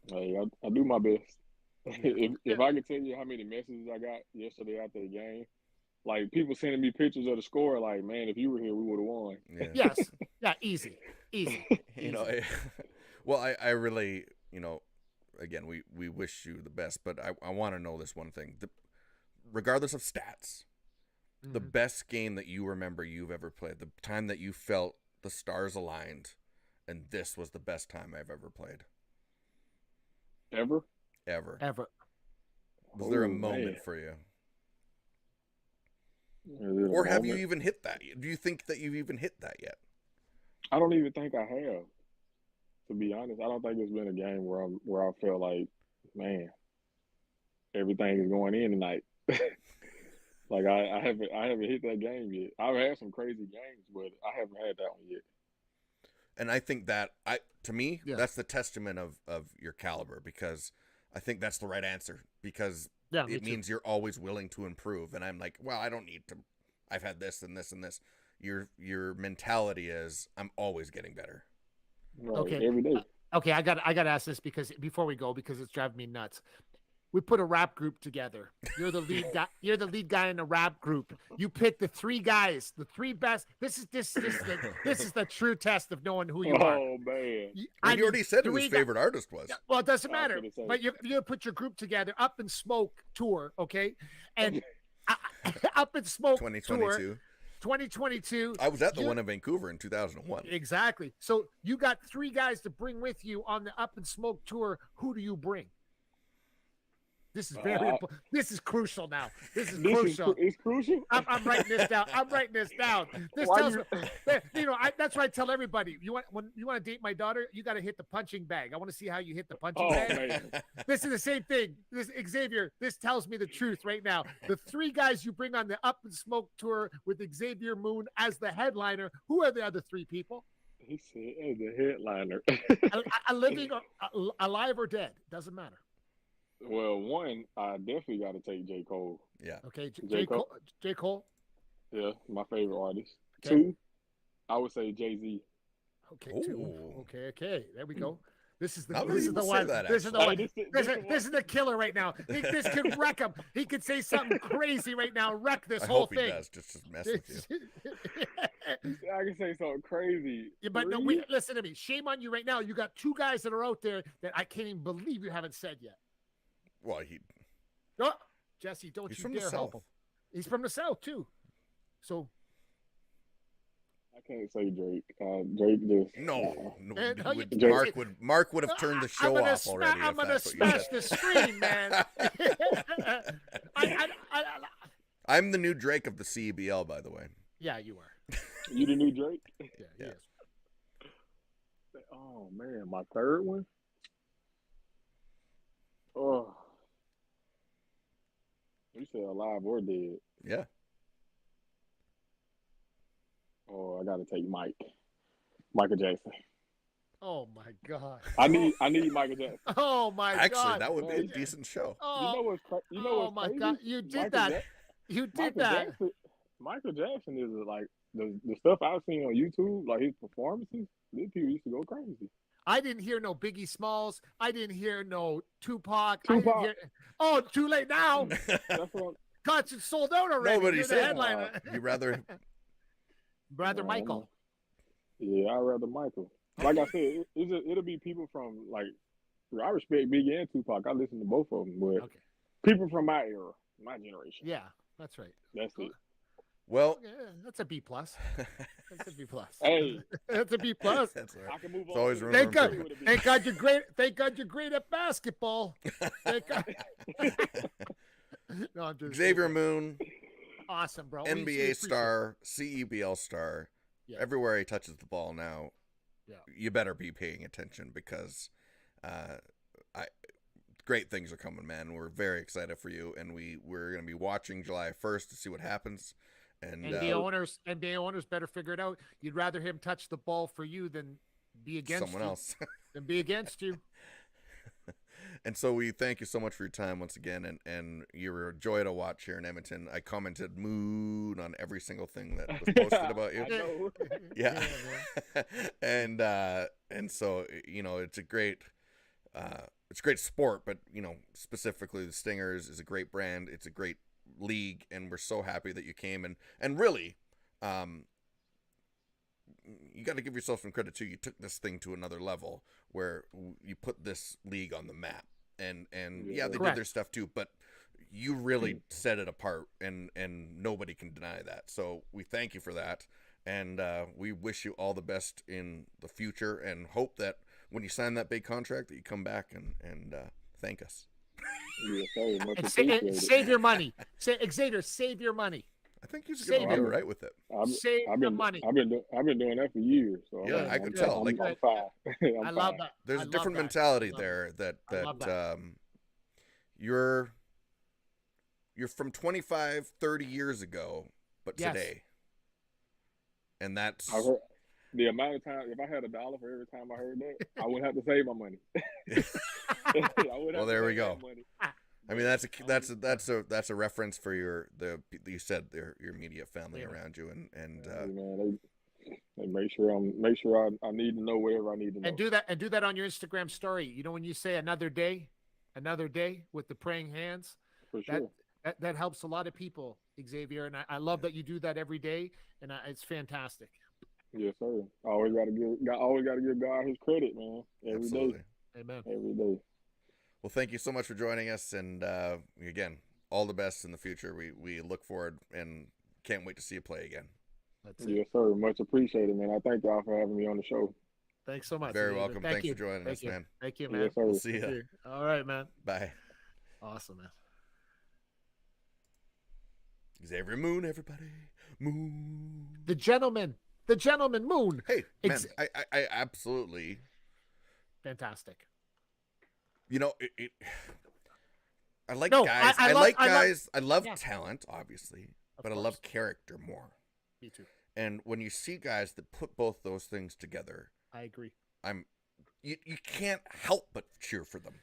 hey, I do my best. If I could tell you how many messages I got yesterday after the game, like people sending me pictures of the score, like, man, if you were here, we would have won. Yeah. Yes, yeah, easy. Well, I really, again, we wish you the best, but I want to know this one thing. Regardless of stats, the best game that you remember you've ever played, the time that you felt the stars aligned, and this was the best time I've ever played. Ever? Ever. Ever. Was there a Oh, moment man. for you? Or have you even hit that yet? Do you think that you've even hit that yet? I don't even think I have. To be honest, I don't think it's been a game where I feel like, man, everything is going in tonight. Like I haven't hit that game yet. I've had some crazy games, but I haven't had that one yet. And I think that to me, Yeah. that's the testament of your caliber, because I think that's the right answer, because Yeah, me it too. means you're always willing to improve. And I'm like, well, I don't need to. I've had this and this and this. Your mentality is, I'm always getting better. Right, Okay. every day. Okay, I got to ask this because before we go, because it's driving me nuts. We put a rap group together. You're the lead guy. You're the lead guy in the rap group. You pick the three guys, the three best. This is the true test of knowing who you are. Oh man. You I need already said who his three guy- favorite artist was. Yeah, well, it doesn't I was matter. gonna say. But you put your group together, Up in Smoke tour, okay? And Up in Smoke tour 2022. 2022. I was at the one in Vancouver in 2001. Exactly. So you got three guys to bring with you on the Up in Smoke tour. Who do you bring? This is very important. This is crucial now. This is crucial. It's crucial. I'm writing this down. I'm writing this down. This Why tells you- me, that's why I tell everybody, when you want to date my daughter, you got to hit the punching bag. I want to see how you hit the punching Oh bag. man. This is the same thing. This Xavier, this tells me the truth right now. The three guys you bring on the Up in Smoke tour with Xavier Moon as the headliner, who are the other three people? He said as the headliner. A living or alive or dead, doesn't matter. Well, one, I definitely got to take J. Cole. Yeah. Okay, J. Cole. J. Cole. Yeah, my favorite artist. Okay. Two, I would say Jay-Z. Okay, two. Ooh. Okay. There we go. This is the How this many is the people say one. that, This is the Hey, one. this This is the killer right now. This could wreck him. He could say something crazy right now, wreck this I whole hope thing. he does, just to mess with you. I can say something crazy. Yeah, but no, Three? listen to me. Shame on you right now. You got two guys that are out there that I can't even believe you haven't said yet. Well, Oh, Jesse, don't he's you from the dare help him. South. He's from the South too. So I can't say Drake. Drake just No, And how you- Mark would have turned the show off already. I'm if gonna that's what you smash said. the screen, man. I, I'm the new Drake of the CEBL, by the way. yeah, you are. You the new Drake? Yeah, Yeah. yes. Oh man, my third one. Oh, you said alive or dead? Yeah. Oh, I gotta take Michael Jackson. Oh my God. I need Michael Jackson. Oh my Actually, God. that would be a Man. decent show. Oh, You know what's oh what's my crazy? God. You did Michael that. Jack- You did Michael that. Jackson, Michael Jackson is like the stuff I've seen on YouTube, like his performances. These people used to go crazy. I didn't hear no Biggie Smalls. I didn't hear no Tupac. Tupac. Oh, too late now. That's what. Concert sold out already. Nobody You're the said headliner. You rather Brother No, Michael. Yeah, I'd rather Michael. Like I said, it'll be people from like I respect Biggie and Tupac. I listen to both of them, but Okay. people from my era, my generation. Yeah, that's right. That's it. well. Yeah, that's a B plus. That's a B plus. Hey, That's a B plus. That's all I right. can move It's on. always to room the for Thank God. improvement. Thank God you're great. Thank God you're great at basketball. Thank God. No, I'm just Xavier Moon, awesome, bro. NBA appreciate it. star, CEBL star. Yeah. Everywhere he touches the ball now, Yeah. you better be paying attention, because great things are coming, man. We're very excited for you, and we're going to be watching July 1st to see what happens. And NBA owners better figure it out. You'd rather him touch the ball for you than be against someone you. else. Than be against you. And so we thank you so much for your time once again, and you're a joy to watch here in Edmonton. I commented moon on every single thing that was posted about you. I know. Yeah. man. and so it's a great sport, but specifically the Stingers is a great brand. It's a great league, and we're so happy that you came, and really you got to give yourself some credit too. You took this thing to another level where you put this league on the map, and yeah, they Correct. did their stuff too, but you really set it apart, and nobody can deny that. So we thank you for that, and we wish you all the best in the future, and hope that when you sign that big contract that you come back and thank us. Yeah, sorry, much And appreciated. save your money. Xavier, save your money. I think he's Save gonna be it. all right with it. Save I've the been money. I've been doing that for years. So Yeah, I could tell. I'm Like, fine. I'm I love fine. that. there's I a love different that. mentality I love there I love that. you're from 25, 30 years ago, but Yes. today. And that's I've heard the amount of time. If I had $1 for every time I heard that, I wouldn't have to save my money. I would well, have there to we save go. that money. I mean, that's a reference for your immediate family Yeah. around you, and Man, they make sure I need to know whatever I need to know. And do that on your Instagram story. You know, when you say another day with the praying hands, For sure. that helps a lot of people, Xavier. And I love that you do that every day, and it's fantastic. Yes, sir. Always got to give God his credit, man. Every day. absolutely. Amen. Every day. Well, thank you so much for joining us, and again, all the best in the future. We look forward and can't wait to see you play again. That's it. Yes, sir. Much appreciated, man. I thank y'all for having me on the show. Thanks so much. Very Xavier. welcome. Thank Thanks you. for joining Thank us, you. man. Thank you, man. Yes, sir. We'll see Thank you. you. All right, man. Bye. Awesome, man. Xavier Moon, everybody. Moon. The gentleman Moon. Hey, man, Ex- I absolutely. Fantastic. You know, I like No, guys. I I love- like I love- guys. I love Yeah. talent, obviously, Of but I course. love character more. Me too. And when you see guys that put both those things together, I agree. you can't help but cheer for them.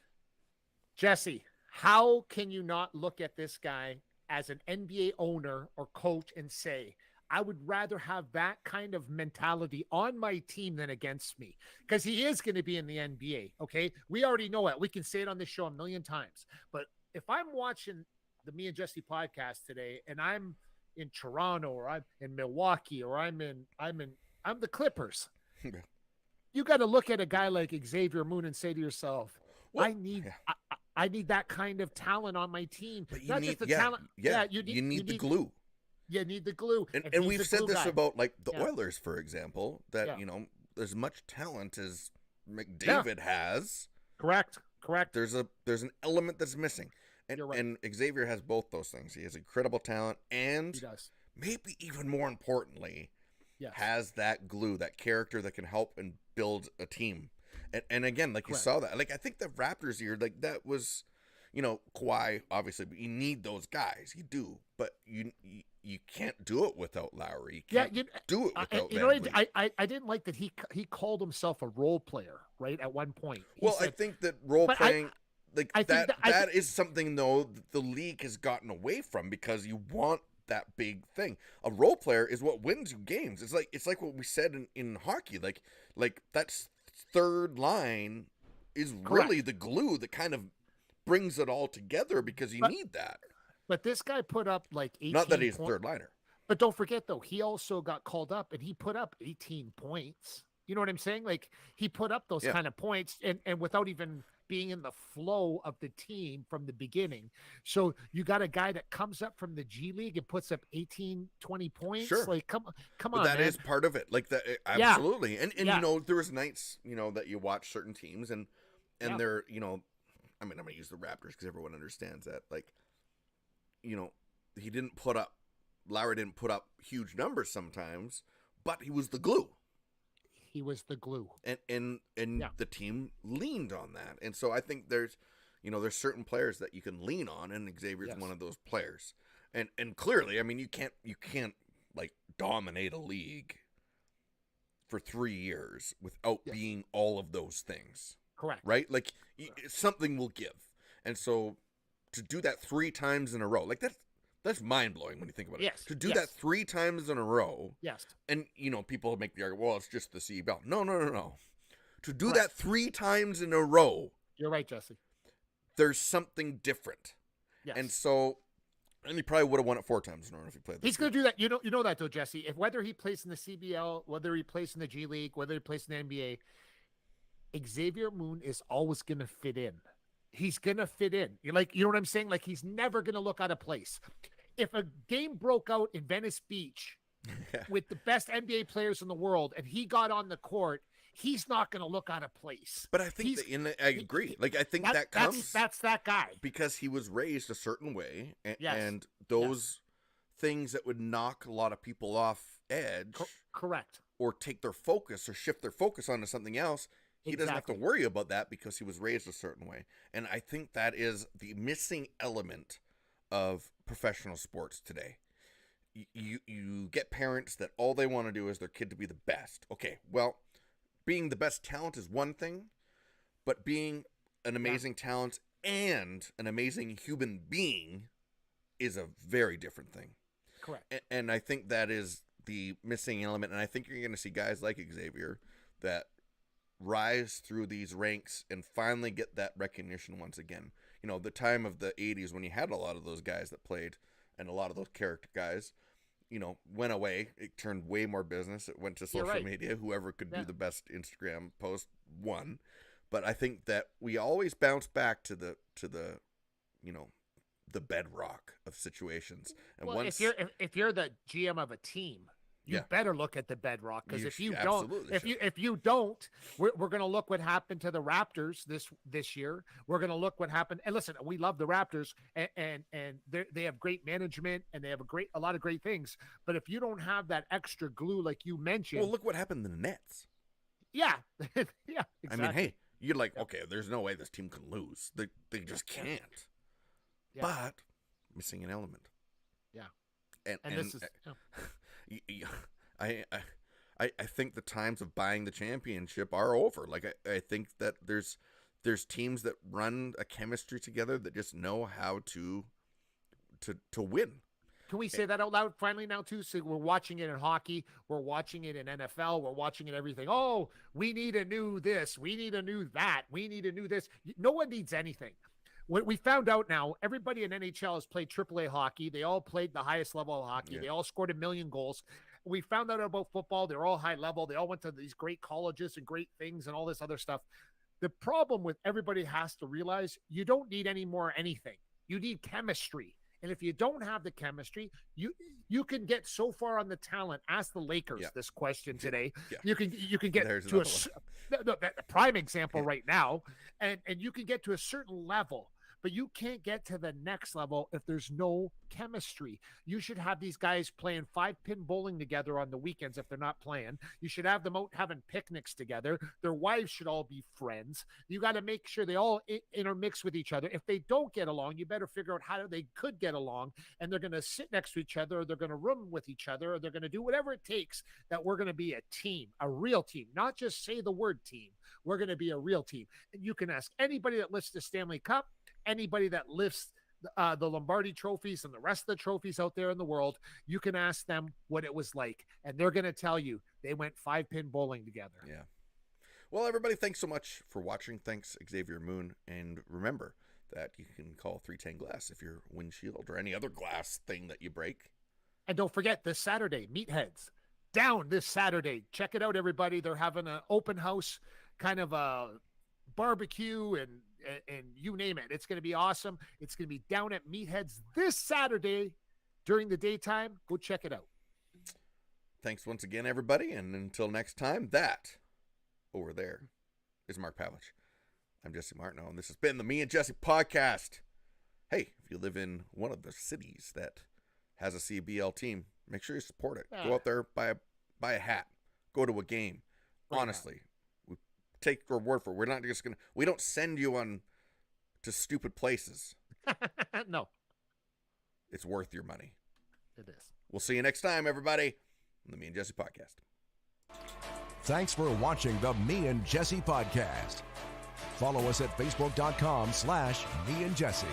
Jesse, how can you not look at this guy as an NBA owner or coach and say, I would rather have that kind of mentality on my team than against me? Because he is going to be in the NBA. Okay. We already know it. We can say it on this show a million times. But if I'm watching the Me and Jesse podcast today and I'm in Toronto or I'm in Milwaukee or I'm the Clippers, you got to look at a guy like Xavier Moon and say to yourself, Well, I need that kind of talent on my team. But you Not need just the yeah, talent. yeah, you need the glue. You need the glue. And he's we've the said glue this guy. about like the Yeah. Oilers, for example, that Yeah. as much talent as McDavid has, Correct. there's an element that's missing. And You're right. and Xavier has both those things. He has incredible talent and He does. maybe even more importantly, Yes. has that glue, that character that can help and build a team. And again, like Correct. you saw that. Like I think the Raptors here, like that was, Kawhi, obviously, but you need those guys. You do. But you can't do it without Lowry. You can't do it without Van I didn't like that he called himself a role player, right? At one point. He Well, I said, think that role But playing, I think that is something though that the league has gotten away from because you want that big thing. A role player is what wins you games. It's like what we said in hockey. Like that third line is really the glue that kind of brings it all together because you need that. But this guy put up like 18 Not that he's a points. third liner. But don't forget though, he also got called up and he put up 18 points. You know what I'm saying? Like he put up those kind of points and without even being in the flow of the team from the beginning. So you got a guy that comes up from the G League and puts up 18, 20 points. Sure. Like come But on, that man. is part of it. Like that, absolutely. And there was nights, that you watch certain teams and they're, I'm going to use the Raptors because everyone understands that. Like, Lowry didn't put up huge numbers sometimes, but he was the glue. He was the glue. And the team leaned on that. And so I think there's certain players that you can lean on, and Xavier's one of those players. And clearly, I mean, you can't like dominate a league for 3 years without being all of those things. Correct. Right? Like something will give. And so to do that 3 times in a row, like that's mind blowing when you think about it. Yes. To do that 3 times in a row. Yes. And people make the argument, well, it's just the CEBL. No. To do that 3 times in a row. You're right, Jesse. There's something different. Yes. And he probably would have won it 4 times in a row if he played. He's going to do that. You know that though, Jesse. If whether he plays in the CBL, whether he plays in the G League, whether he plays in the NBA, Xavier Moon is always going to fit in. He's going to fit in. You know what I'm saying? Like he's never going to look out of place. If a game broke out in Venice Beach with the best NBA players in the world and he got on the court, he's not going to look out of place. But I think I agree. Like I think that comes that's that guy because he was raised a certain way, Yes. and those things that would knock a lot of people off edge. Correct. Or take their focus or shift their focus onto something else. He doesn't have to worry about that because he was raised a certain way. And I think that is the missing element of professional sports today. You get parents that all they want to do is their kid to be the best. Okay, well, being the best talent is one thing, but being an amazing talent and an amazing human being is a very different thing. Correct. And I think that is the missing element. And I think you're going to see guys like Xavier that rise through these ranks and finally get that recognition once again. You know, the time of the 80s when you had a lot of those guys that played and a lot of those character guys, you know, went away. It turned way more business. It went to social media. Whoever could do the best Instagram post won. But I think that we always bounce back to the you know, the bedrock of situations. And well, once if you're the GM of a team, you better look at the bedrock, because if you don't, we're going to look what happened to the Raptors this year. We're going to look what happened. And listen, we love the Raptors, and they have great management and they have a lot of great things. But if you don't have that extra glue, like you mentioned, well, look what happened to the Nets. Yeah, yeah. Exactly. I mean, hey, you're like, okay, there's no way this team can lose. They just can't. Yeah. But missing an element. Yeah. And this is. I think the times of buying the championship are over. Like I think that there's teams that run a chemistry together that just know how to win. Can we say that out loud finally now too? So we're watching it in hockey, we're watching it in NFL, we're watching it everything. Oh, we need a new this, we need a new that, we need a new this. No one needs anything. What we found out now, everybody in NHL has played AAA hockey. They all played the highest level of hockey. Yeah. They all scored 1 million goals. We found out about football. They're all high level. They all went to these great colleges and great things and all this other stuff. The problem with everybody has to realize, you don't need any more anything. You need chemistry. And if you don't have the chemistry, you can get so far on the talent. Ask the Lakers this question today. Yeah. You can get There's to a prime example right now, and you can get to a certain level. But you can't get to the next level if there's no chemistry. You should have these guys playing 5-pin bowling together on the weekends if they're not playing. You should have them out having picnics together. Their wives should all be friends. You got to make sure they all intermix with each other. If they don't get along, you better figure out how they could get along. And they're going to sit next to each other, or they're going to room with each other, or they're going to do whatever it takes, that we're going to be a team, a real team. Not just say the word team. We're going to be a real team. And you can ask anybody that lifts the Stanley Cup, anybody that lifts the Lombardi trophies and the rest of the trophies out there in the world. You can ask them what it was like, and they're going to tell you they went 5-pin bowling together. Yeah. Well, everybody, thanks so much for watching. Thanks, Xavier Moon. And remember that you can call 310 Glass if your windshield or any other glass thing that you break. And don't forget, this Saturday, Meatheads down this Saturday. Check it out, everybody. They're having an open house, kind of a barbecue and you name it. It's going to be awesome. It's going to be down at Meatheads this Saturday during the daytime. Go check it out. Thanks once again, everybody. And until next time, that over there is Mark Pavlich. I'm Jesse Martineau, and this has been the Me and Jesse podcast. Hey, if you live in one of the cities that has a CEBL team, make sure you support it. Go out there, buy a hat, go to a game. Honestly, we take your word for it. We're not just going to, we don't send you on to stupid places. No. It's worth your money. It is. We'll see you next time, everybody, on the Me and Jesse podcast. Thanks for watching the Me and Jesse podcast. Follow us at facebook.com/Me and Jesse.